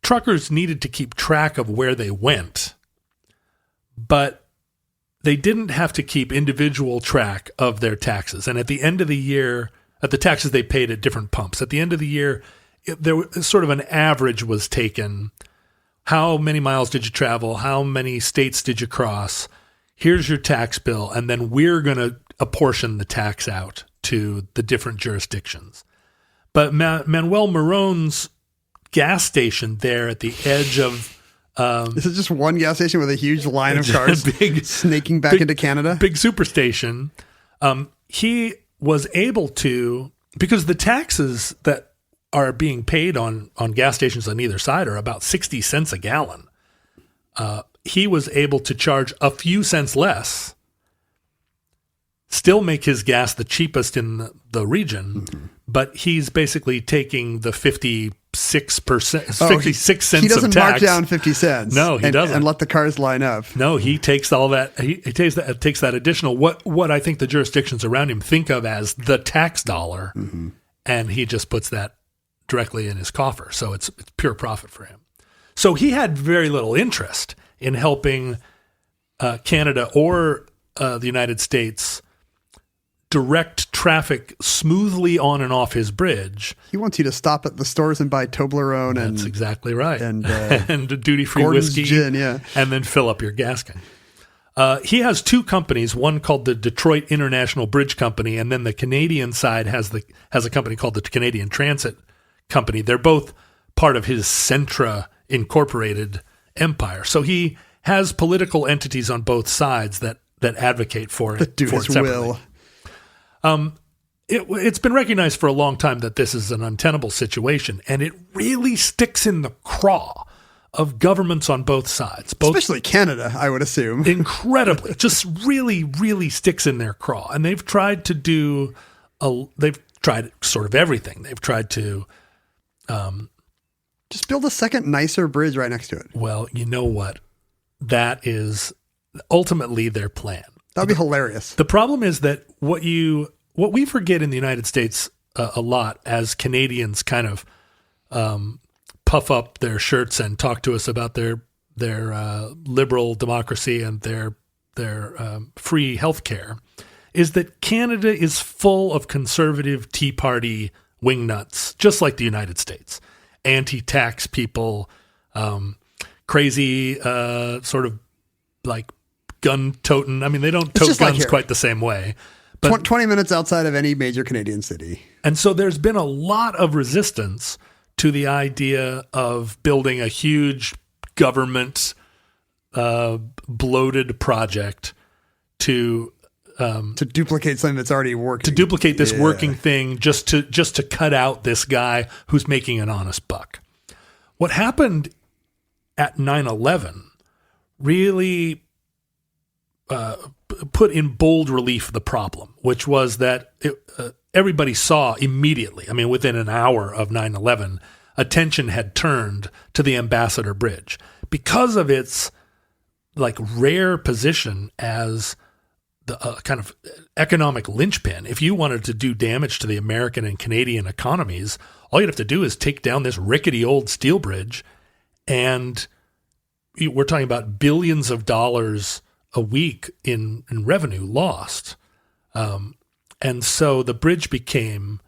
truckers needed to keep track of where they went, but they didn't have to keep individual track of their taxes. And at the end of the year, at the taxes they paid at different pumps, at the end of the year, there was sort of an average was taken. How many miles did you travel? How many states did you cross? Here's your tax bill. And then we're going to apportion the tax out to the different jurisdictions. But Manuel Marone's gas station there at the edge of... Is it just one gas station with a huge line of cars snaking back into Canada? Big superstation. He was able to, because the taxes that are being paid on gas stations on either side are about 60 cents a gallon. He was able to charge a few cents less, still make his gas the cheapest in the region, but he's basically taking the 56 cents of tax. He doesn't mark down 50 cents. No, he doesn't. And let the cars line up. No, he takes all that. He takes that additional, what I think the jurisdictions around him think of as the tax dollar, and he just puts that directly in his coffer. So it's pure profit for him. So he had very little interest in helping Canada or the United States direct traffic smoothly on and off his bridge. He wants you to stop at the stores and buy Toblerone. That's exactly right. And, and duty-free Gordon's whiskey. gin, yeah. And then fill up your gas can. He has two companies, one called the Detroit International Bridge Company, and then the Canadian side has a company called the Canadian Transit Company. They're both part of his Centra Incorporated empire. So he has political entities on both sides that advocate for it. That do his separately. will. It's been recognized for a long time that this is an untenable situation, and it really sticks in the craw of governments on both sides. Especially Canada, I would assume. Incredibly. Just really, really sticks in their craw. And they've tried to they've tried sort of everything. They've tried to... just build a second, nicer bridge right next to it. Well, you know what? That is ultimately their plan. That would be hilarious. The problem is that what we forget in the United States a lot as Canadians kind of puff up their shirts and talk to us about their liberal democracy and their free healthcare is that Canada is full of conservative Tea Party wingnuts, just like the United States. Anti-tax people, crazy sort of like gun-toting. I mean, they don't tote guns quite the same way. But 20 minutes outside of any major Canadian city. And so there's been a lot of resistance to the idea of building a huge government bloated project to duplicate something that's already working. To duplicate this working thing just to cut out this guy who's making an honest buck. What happened at 9/11 really put in bold relief the problem, which was that everybody saw immediately, I mean, within an hour of 9/11, attention had turned to the Ambassador Bridge because of its rare position as the kind of economic linchpin. If you wanted to do damage to the American and Canadian economies, all you'd have to do is take down this rickety old steel bridge, and we're talking about billions of dollars a week in revenue lost. And so the bridge became...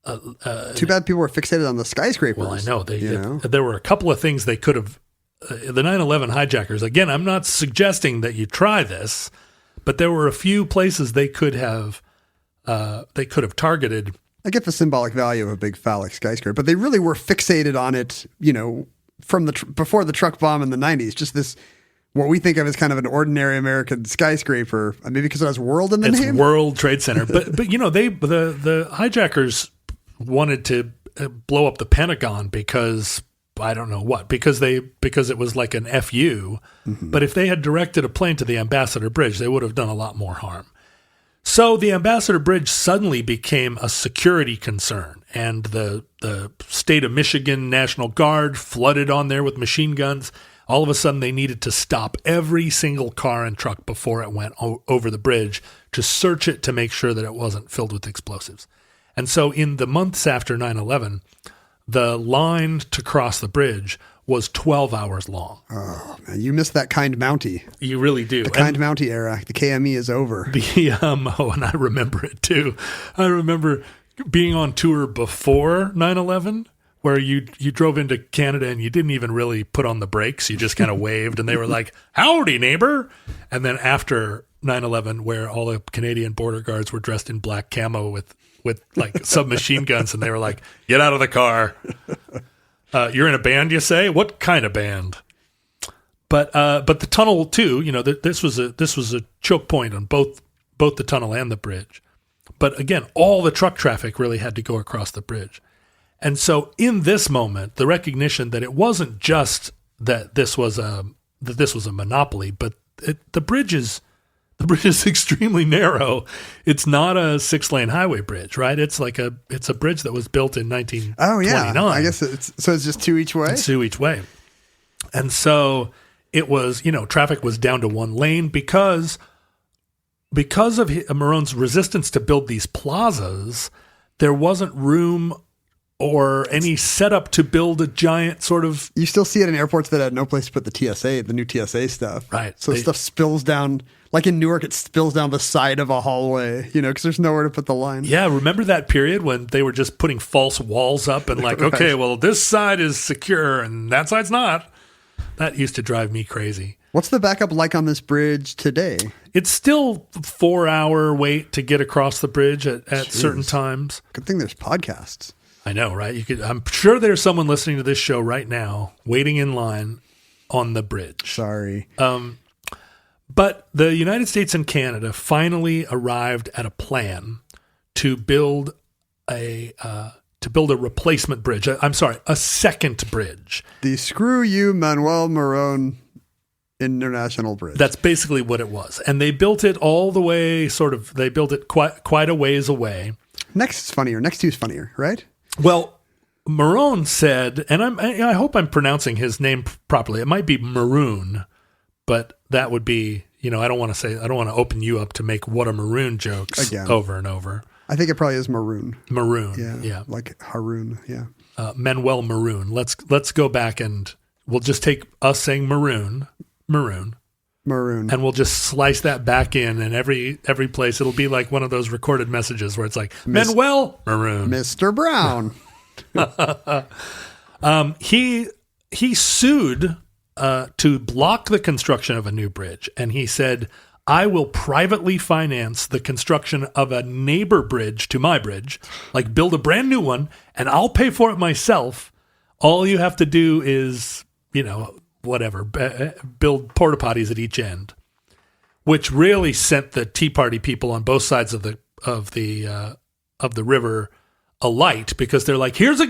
Too bad people were fixated on the skyscrapers. Well, I know. There were a couple of things they could have... the 9/11 hijackers, again, I'm not suggesting that you try this, but there were a few places they could have targeted. I get the symbolic value of a big phallic skyscraper, but they really were fixated on it, from before the truck bomb in the 90s, just this... what we think of as kind of an ordinary American skyscraper, maybe because it has world in the name. It's World Trade Center. But the hijackers wanted to blow up the Pentagon because I don't know what, because it was like an FU. Mm-hmm. But if they had directed a plane to the Ambassador Bridge, they would have done a lot more harm. So the Ambassador Bridge suddenly became a security concern, and the state of Michigan National Guard flooded on there with machine guns. All of a sudden, they needed to stop every single car and truck before it went over the bridge to search it to make sure that it wasn't filled with explosives. And so in the months after 9/11, the line to cross the bridge was 12 hours long. Oh, man, you missed that kind Mountie. You really do. The kind Mountie era. The KME is over. And I remember it too. I remember being on tour before 9/11, where you drove into Canada and you didn't even really put on the brakes. You just kind of waved and they were like, howdy, neighbor. And then after 9/11, where all the Canadian border guards were dressed in black camo with like submachine guns, and they were like, get out of the car. You're in a band, you say? What kind of band? But the tunnel too, this was a choke point on both the tunnel and the bridge. But again, all the truck traffic really had to go across the bridge. And so in this moment, the recognition that it wasn't just that this was a monopoly, but the bridge is extremely narrow. It's not a 6-lane highway bridge, right? It's a bridge that was built in 1929. Oh yeah, I guess it's just two each way. It's two each way, and so it was. Traffic was down to one lane because of Marone's resistance to build these plazas. There wasn't room or any setup to build a giant sort of... You still see it in airports that had no place to put the new TSA stuff. Right. So stuff spills down, like in Newark, it spills down the side of a hallway, because there's nowhere to put the line. Yeah, remember that period when they were just putting false walls up and like, right. Okay, well, this side is secure and that side's not. That used to drive me crazy. What's the backup like on this bridge today? It's still 4-hour wait to get across the bridge at certain times. Good thing there's podcasts. I know, right? I'm sure there's someone listening to this show right now, waiting in line on the bridge. Sorry. But the United States and Canada finally arrived at a plan to build a replacement bridge. I'm sorry, a second bridge. The Screw You Manuel Marone International Bridge. That's basically what it was. And they built it all the way, they built it quite a ways away. Next two's funnier, right? Well, Marone said, and I hope I'm pronouncing his name properly. It might be Maroon, but that would be, I don't want to open you up to make what a maroon jokes again over and over. I think it probably is Maroon. Maroon, yeah. Like Haroon, yeah. Manuel Maroon. Let's go back and we'll just take us saying Maroon, and we'll just slice that back in, and every place it'll be like one of those recorded messages where it's like Manuel Maroon, Mr. Brown. He sued to block the construction of a new bridge, and he said, I will privately finance the construction of a neighbor bridge to my bridge, like build a brand new one, and I'll pay for it myself. All you have to do is, whatever, build porta potties at each end, which really sent the Tea Party people on both sides of the river alight, because they're like, here's a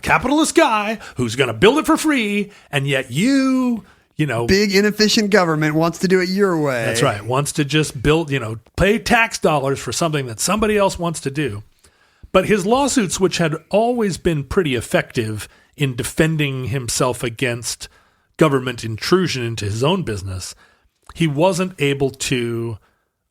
capitalist guy who's going to build it for free, and yet big inefficient government wants to do it your way. That's right. Wants to just build, pay tax dollars for something that somebody else wants to do. But his lawsuits, which had always been pretty effective in defending himself against government intrusion into his own business, he wasn't able to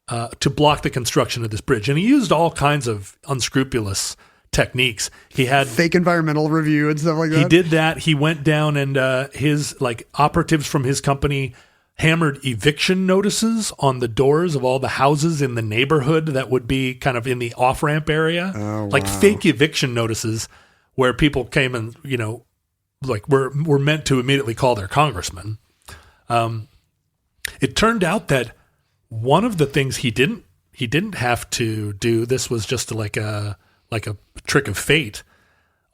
block the construction of this bridge. And he used all kinds of unscrupulous techniques. He had fake environmental review and stuff like that. He did that. He went down and his operatives from his company hammered eviction notices on the doors of all the houses in the neighborhood that would be kind of in the off-ramp area. Oh, like wow. fake eviction notices where people came and, were meant to immediately call their congressman. It turned out that one of the things he didn't have to do, this was just like a trick of fate.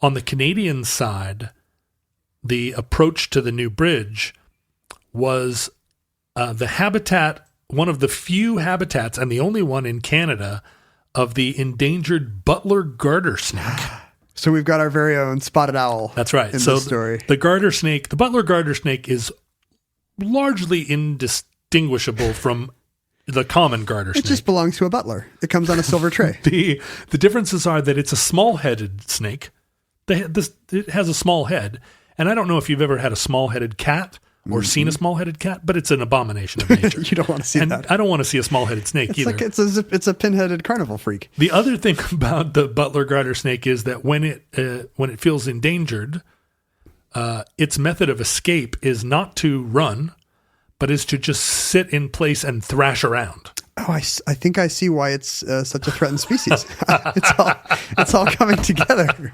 On the Canadian side, the approach to the new bridge was the habitat, one of the few habitats, and the only one in Canada, of the endangered Butler garter snake. So we've got our very own spotted owl. That's right. In So this story. the garter snake, the Butler garter snake, is largely indistinguishable from the common garter snake. It just belongs to a butler. It comes on a silver tray. The differences are that it's a small-headed snake. It has a small head, and I don't know if you've ever had a small-headed cat or seen a small-headed cat, but it's an abomination of nature. You don't want to see and that. I don't want to see a small-headed snake It's either. like it's a pin-headed carnival freak. The other thing about the Butler garter snake is that when it feels endangered, its method of escape is not to run, but is to just sit in place and thrash around. Oh, I think I see why it's such a threatened species. it's all coming together.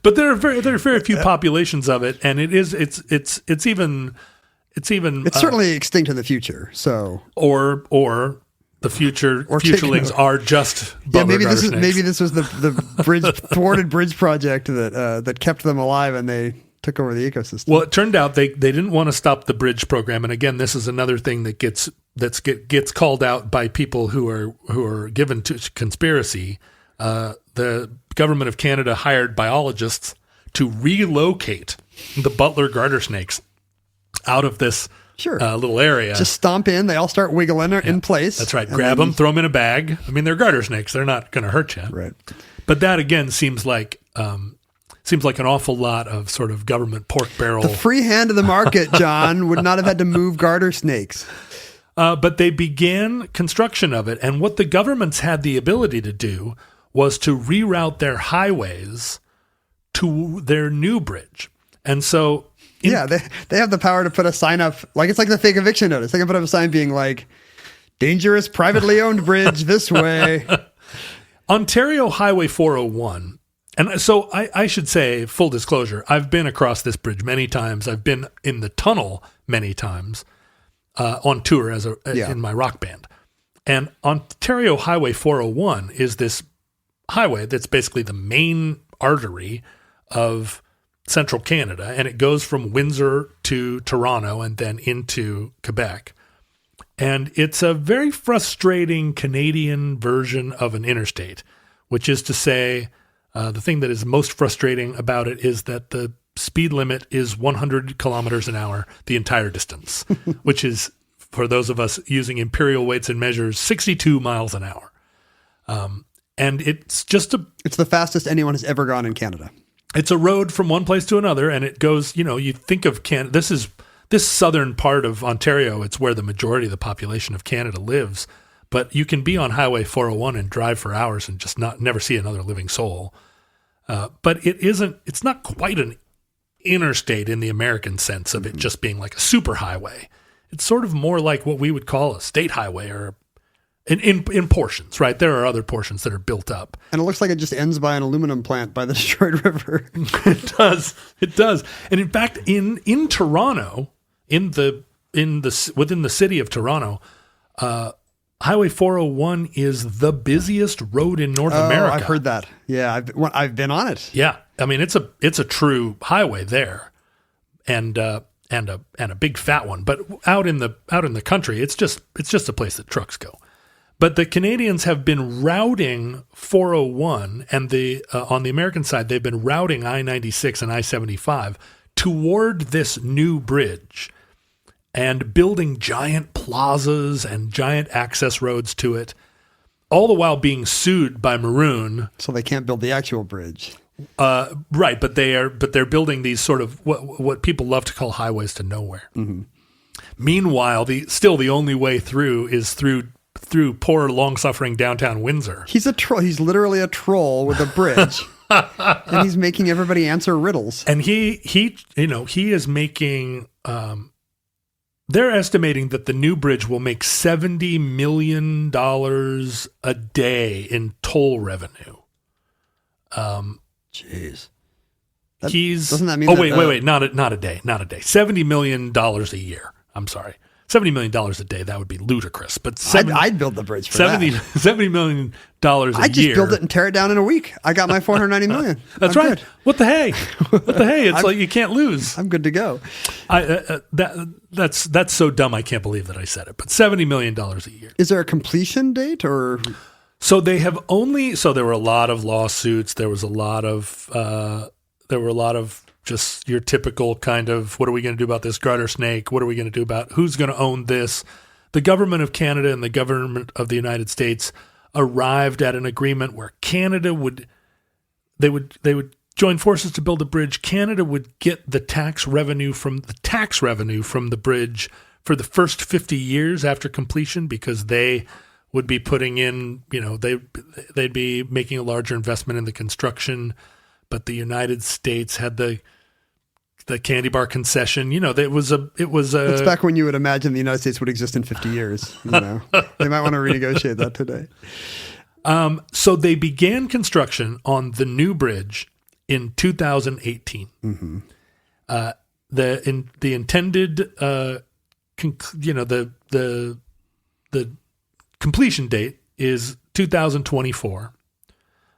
But there are very few populations of it, and it's certainly extinct in the future. So or the futurelings are just Butler garter snakes. Maybe this was the thwarted bridge project that kept them alive, and they took over the ecosystem. Well, it turned out they didn't want to stop the bridge program, and again, this is another thing that gets called out by people who are given to conspiracy. The government of Canada hired biologists to relocate the Butler garter snakes out of this little area. Just stomp in. They all start wiggling in place. That's right. Grab them, throw them in a bag. I mean, they're garter snakes. They're not going to hurt you. Right. But that, again, seems like an awful lot of sort of government pork barrel. The free hand of the market, John, would not have had to move garter snakes. But they began construction of it. And what the governments had the ability to do was to reroute their highways to their new bridge. And so... they have the power to put a sign up, like it's like the fake eviction notice. They can put up a sign being like, dangerous privately owned bridge this way. Ontario Highway 401. And so I should say, full disclosure, I've been across this bridge many times. I've been in the tunnel many times on tour in my rock band. And Ontario Highway 401 is this highway that's basically the main artery of central Canada, and it goes from Windsor to Toronto and then into Quebec. And it's a very frustrating Canadian version of an interstate, which is to say, the thing that is most frustrating about it is that the speed limit is 100 kilometers an hour the entire distance, which is, for those of us using imperial weights and measures, 62 miles an hour. And it's It's a road from one place to another, and it goes, you think of Canada, this southern part of Ontario, it's where the majority of the population of Canada lives, but you can be on Highway 401 and drive for hours and just never see another living soul. But it's not quite an interstate in the American sense of it just being like a super highway. It's sort of more like what we would call a state highway, or in portions, right? There are other portions that are built up. And it looks like it just ends by an aluminum plant by the Detroit River. It does. And in fact, in Toronto, within the city of Toronto, Highway 401 is the busiest road in North America. I've heard that. Yeah, I've been on it. Yeah, I mean it's a true highway there, and a big fat one. But out in the country, it's just a place that trucks go. But the Canadians have been routing 401, and on the American side, they've been routing I-96 and I-75 toward this new bridge and building giant plazas and giant access roads to it, all the while being sued by Maroon. So they can't build the actual bridge. Right, but they're building these sort of what people love to call highways to nowhere. Mm-hmm. Meanwhile, the only way through is through poor, long-suffering downtown Windsor. He's a troll. He's literally a troll with a bridge, and he's making everybody answer riddles. And he is making. They're estimating that the new bridge will make $70 million a day in toll revenue. Jeez. Doesn't that mean? Wait, not a day. $70 million a year. I'm sorry. $70 million a day, that would be ludicrous. But I'd build the bridge for $70 million a year. I'd just build it and tear it down in a week. I got my $490 million. That's I'm right. Good. What the hey? It's like you can't lose. I'm good to go. That's so dumb. I can't believe that I said it. But $70 million a year. Is there a completion date or? So they have only. So there were a lot of lawsuits. There was a lot of. Just your typical kind of, what are we going to do about this garter snake? What are we going to do about who's going to own this? The government of Canada and the government of the United States arrived at an agreement where Canada would join forces to build a bridge. Canada would get the tax revenue from the bridge for the first 50 years after completion, because they would be putting in, they'd be making a larger investment in the construction. But the United States had the candy bar concession. It was a. It's back when you would imagine the United States would exist in 50 years. They might want to renegotiate that today. So they began construction on the new bridge in 2018. Mm-hmm. The intended, the completion date is 2024.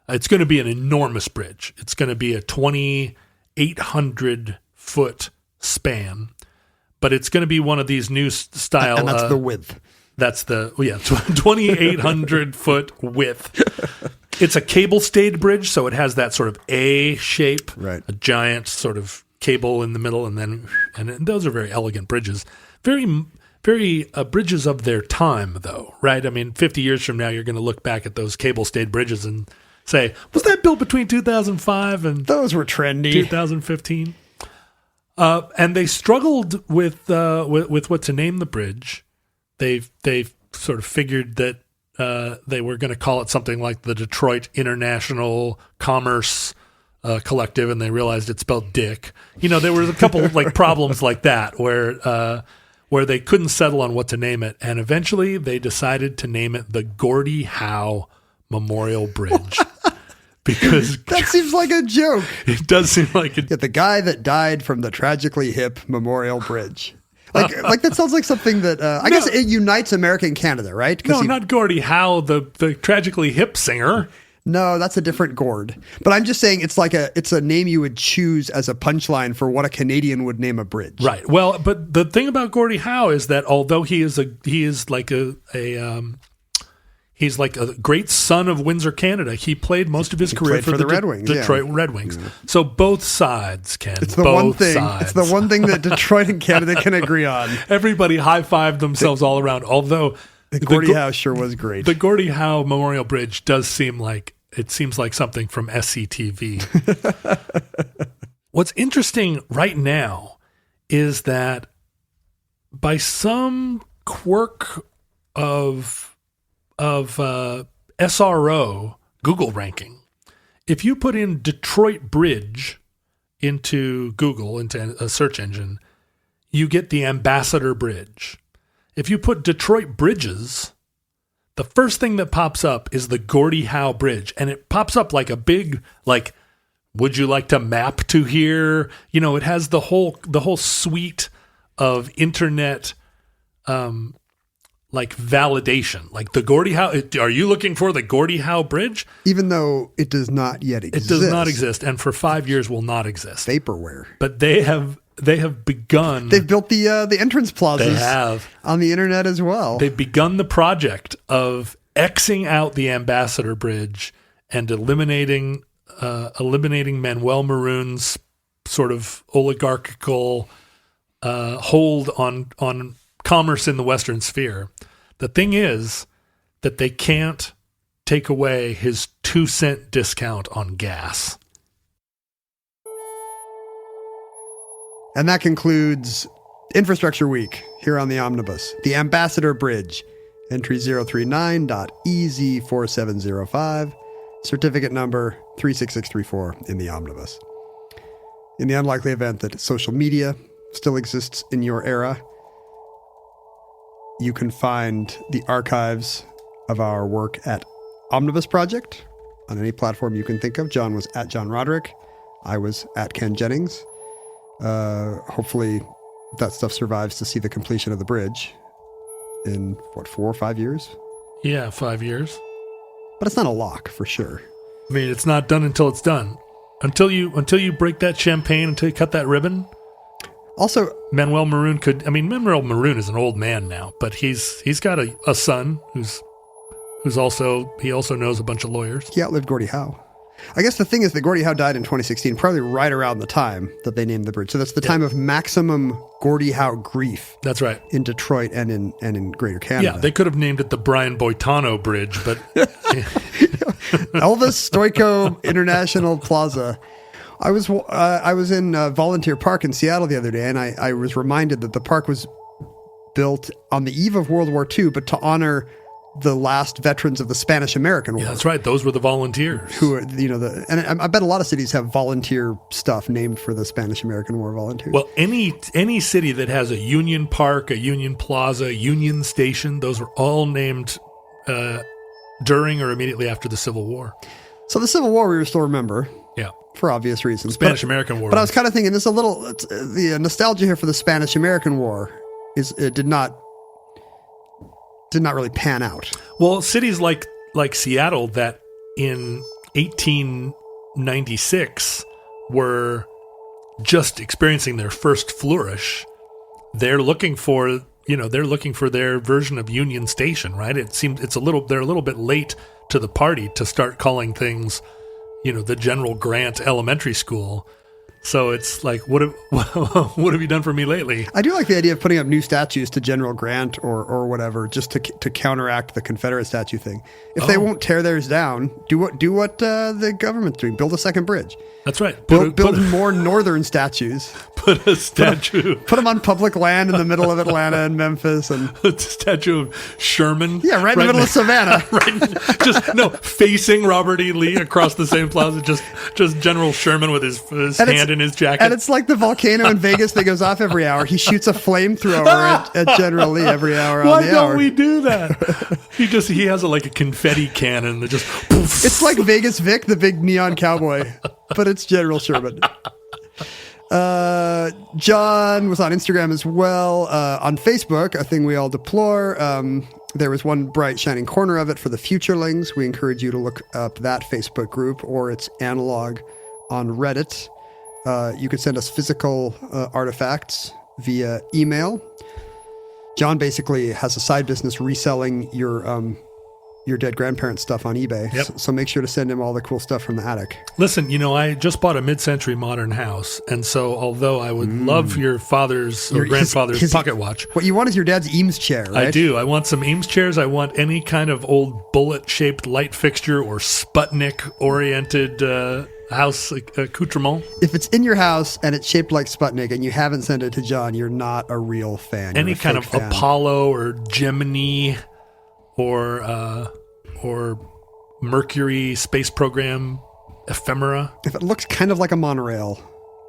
It's going to be an enormous bridge. It's going to be a 2,800-foot span, but it's going to be one of these new style. And that's the width. That's 2,800-foot width. It's a cable-stayed bridge, so it has that sort of A shape, right? A giant sort of cable in the middle, and those are very elegant bridges. Very, very bridges of their time, though, right? I mean, 50 years from now, you're going to look back at those cable-stayed bridges and say, was that built between 2005 and those were trendy 2015? And they struggled with what to name the bridge. They sort of figured that they were going to call it something like the Detroit International Commerce Collective, and they realized it spelled dick. There were a couple like problems like that where they couldn't settle on what to name it, and eventually they decided to name it the Gordie Howe Memorial Bridge. Because that seems like a joke. It does seem like it. Yeah, the guy that died from the tragically hip Memorial Bridge. Like that sounds like something that I guess it unites America and Canada, right? No, not Gordie Howe, the tragically hip singer. No, that's a different Gord. But I'm just saying it's a name you would choose as a punchline for what a Canadian would name a bridge. Right. Well, but the thing about Gordie Howe is that although he's like a great son of Windsor, Canada, he played most of his career for the Red Wings, Detroit Red Wings. Yeah. So both sides can. It's the one thing. It's the one thing that Detroit and Canada can agree on. Everybody high-fived themselves all around. Although the Gordie Howe sure was great. The Gordie Howe Memorial Bridge seems like something from SCTV. What's interesting right now is that by some quirk of SRO Google ranking, if you put in Detroit Bridge into Google, into a search engine, you get the Ambassador Bridge. If you put Detroit Bridges, the first thing that pops up is the Gordie Howe Bridge, and it pops up like a big, like, would you like to map to here? It has the whole suite of internet like validation, like the Gordie Howe. Are you looking for the Gordie Howe Bridge? Even though it does not yet exist. It does not exist, and for 5 years will not exist. Vaporware. But they have begun. They've built the entrance plazas. They have on the internet as well. They've begun the project of Xing out the Ambassador Bridge and eliminating Manuel Maroon's sort of oligarchical hold on commerce in the Western Sphere. The thing is that they can't take away his 2-cent discount on gas. And that concludes Infrastructure Week here on the Omnibus. The Ambassador Bridge, entry 039.EZ4705, certificate number 36634 in the Omnibus. In the unlikely event that social media still exists in your era, you can find the archives of our work at Omnibus Project on any platform you can think of. John was at John Roderick. I was at Ken Jennings. Hopefully that stuff survives to see the completion of the bridge in, 4 or 5 years? Yeah, 5 years. But it's not a lock for sure. I mean, it's not done until it's done. Until you break that champagne, until you cut that ribbon. Also, Manuel Maroon Manuel Maroon is an old man now, but he's got a son who's also knows a bunch of lawyers. He outlived Gordie Howe. I guess the thing is that Gordie Howe died in 2016, probably right around the time that they named the bridge. So that's the time of maximum Gordie Howe grief. That's right. In Detroit and in Greater Canada. Yeah, they could have named it the Brian Boitano Bridge, but Elvis Stoico International Plaza. I was in Volunteer Park in Seattle the other day, and I was reminded that the park was built on the eve of World War II, but to honor the last veterans of the Spanish-American War. Yeah, that's right. Those were the volunteers. Who are, and I bet a lot of cities have volunteer stuff named for the Spanish-American War volunteers. Well, any city that has a Union Park, a Union Plaza, a Union Station, those were all named during or immediately after the Civil War. So the Civil War we still remember. Yeah. For obvious reasons. Spanish-American War. But I was kind of thinking the nostalgia here for the Spanish-American War did not really pan out. Well, cities like Seattle that in 1896 were just experiencing their first flourish, they're looking for their version of Union Station, right? It seems they're a little bit late to the party to start calling things, the General Grant Elementary School. So it's like, what have you done for me lately? I do like the idea of putting up new statues to General Grant or whatever, just to counteract the Confederate statue thing. If they won't tear theirs down, do what the government's doing. Build a second bridge. That's right. Build more northern statues. Put a statue. Put them on public land in the middle of Atlanta and Memphis, and a statue of Sherman. Yeah, right in the middle of Savannah. Facing Robert E. Lee across the same plaza. Just General Sherman with his hand in his jacket. And it's like the volcano in Vegas that goes off every hour. He shoots a flamethrower at General Lee every hour. Why don't we do that? He has a confetti cannon that just. Poof. It's like Vegas Vic, the big neon cowboy, but it's General Sherman. John was on Instagram as well. On Facebook, a thing we all deplore. There was one bright shining corner of it for the futurelings. We encourage you to look up that Facebook group or its analog on Reddit. You could send us physical artifacts via email. John basically has a side business reselling your dead grandparents' stuff on eBay. Yep. So make sure to send him all the cool stuff from the attic. Listen, I just bought a mid-century modern house, and so although I would love your father's or grandfather's pocket watch. What you want is your dad's Eames chair, right? I do. I want some Eames chairs. I want any kind of old bullet-shaped light fixture or Sputnik-oriented house accoutrement. If it's in your house and it's shaped like Sputnik and you haven't sent it to John, you're not a real fan. Any kind of fan. Apollo or Gemini or Mercury space program ephemera. If it looks kind of like a monorail,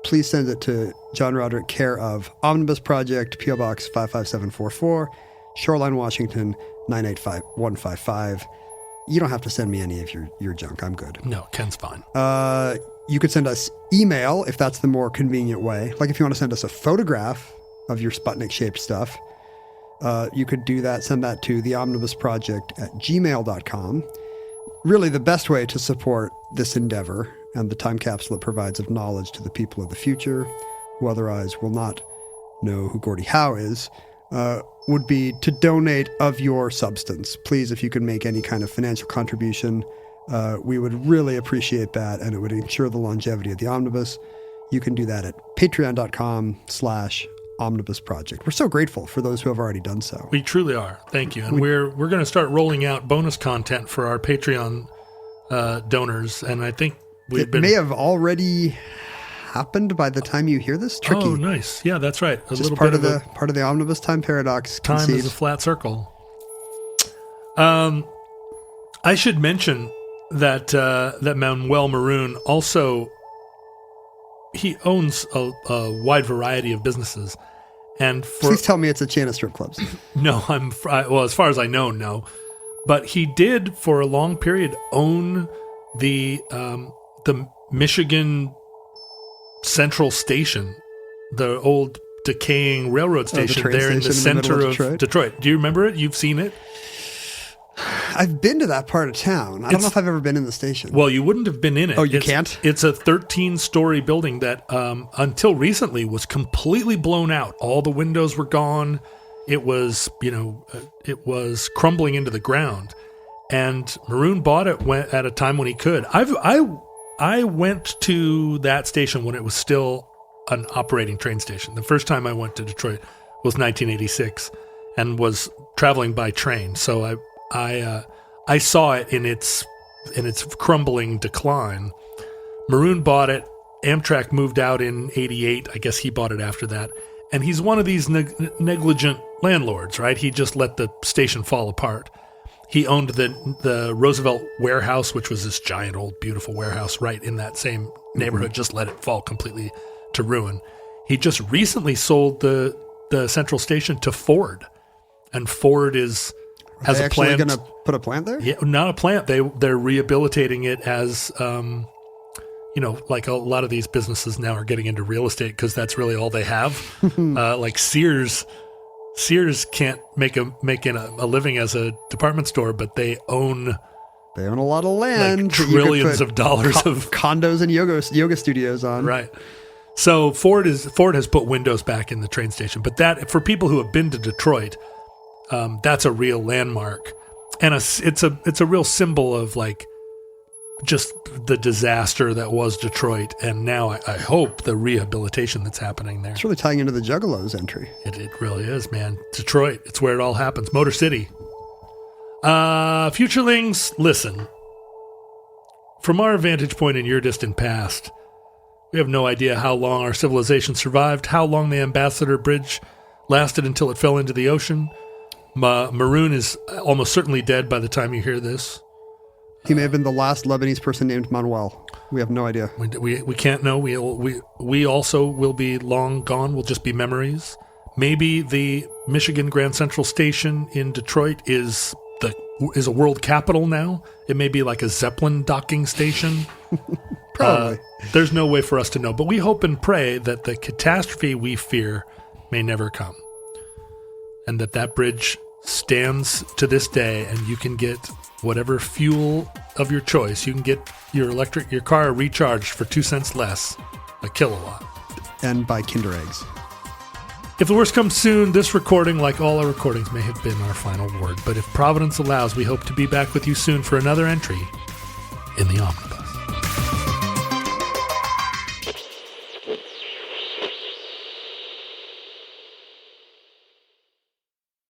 please send it to John Roderick, care of Omnibus Project, P.O. Box 55744, Shoreline, Washington 98155. You don't have to send me any of your junk. I'm good. No, Ken's fine. You could send us email if that's the more convenient way. Like if you want to send us a photograph of your Sputnik-shaped stuff, you could do that. Send that to theomnibusproject@gmail.com. Really, the best way to support this endeavor and the time capsule it provides of knowledge to the people of the future, who otherwise will not know who Gordie Howe is, would be to donate of your substance. Please, if you can make any kind of financial contribution, we would really appreciate that, and it would ensure the longevity of the Omnibus. You can do that at patreon.com/Omnibus Project. We're so grateful for those who have already done so. We truly are. Thank you. And we're going to start rolling out bonus content for our Patreon donors, and I think may have already happened by the time you hear this? Tricky. Oh, nice. Yeah, that's right. Just part of the omnibus time paradox. Time conceit. is a flat circle. I should mention that that Manuel Maroon also he owns a wide variety of businesses, and please tell me it's a chain of strip clubs. No, well, as far as I know, no, but he did for a long period own the Michigan Central Station, the old decaying railroad station there in the center of Detroit. Do you remember it? You've seen it? I've been to that part of town. I don't know if I've ever been in the station. Well, you wouldn't have been in it. Oh, you can't? It's a 13-story building that until recently was completely blown out. All the windows were gone. It was, it was crumbling into the ground. And Maroon bought it at a time when he could. I went to that station when it was still an operating train station. The first time I went to Detroit was 1986 and was traveling by train. So I saw it in its crumbling decline. Maroon bought it. Amtrak moved out in 88. I guess he bought it after that. And he's one of these negligent landlords, right? He just let the station fall apart. He owned the Roosevelt warehouse, which was this giant old beautiful warehouse right in that same neighborhood, just let it fall completely to ruin. He just recently sold the Central Station to Ford. And Ford has a plant. Going to put a plant there? Yeah, not a plant. They're rehabilitating it as, like a lot of these businesses now are getting into real estate because that's really all they have. Like Sears can't make a living as a department store, but they own a lot of land, like trillions of dollars of condos and yoga studios on. Right. So Ford has put windows back in the train station, but that for people who have been to Detroit, that's a real landmark, and it's a real symbol of like just the disaster that was Detroit, and now I hope the rehabilitation that's happening there. It's really tying into the Juggalos entry. It really is, man. Detroit, it's where it all happens. Motor City. Futurelings, listen. From our vantage point in your distant past, we have no idea how long our civilization survived, how long the Ambassador Bridge lasted until it fell into the ocean. Maroon is almost certainly dead by the time you hear this. He may have been the last Lebanese person named Manuel. We have no idea. We can't know. We also will be long gone. We'll just be memories. Maybe the Michigan Grand Central Station in Detroit is a world capital now. It may be like a Zeppelin docking station. Probably. There's no way for us to know. But we hope and pray that the catastrophe we fear may never come. And that bridge stands to this day, and you can get whatever fuel of your choice. You can get your car recharged for 2 cents less a kilowatt. And buy Kinder Eggs. If the worst comes soon, this recording, like all our recordings, may have been our final word. But if Providence allows, we hope to be back with you soon for another entry in the Omnibus.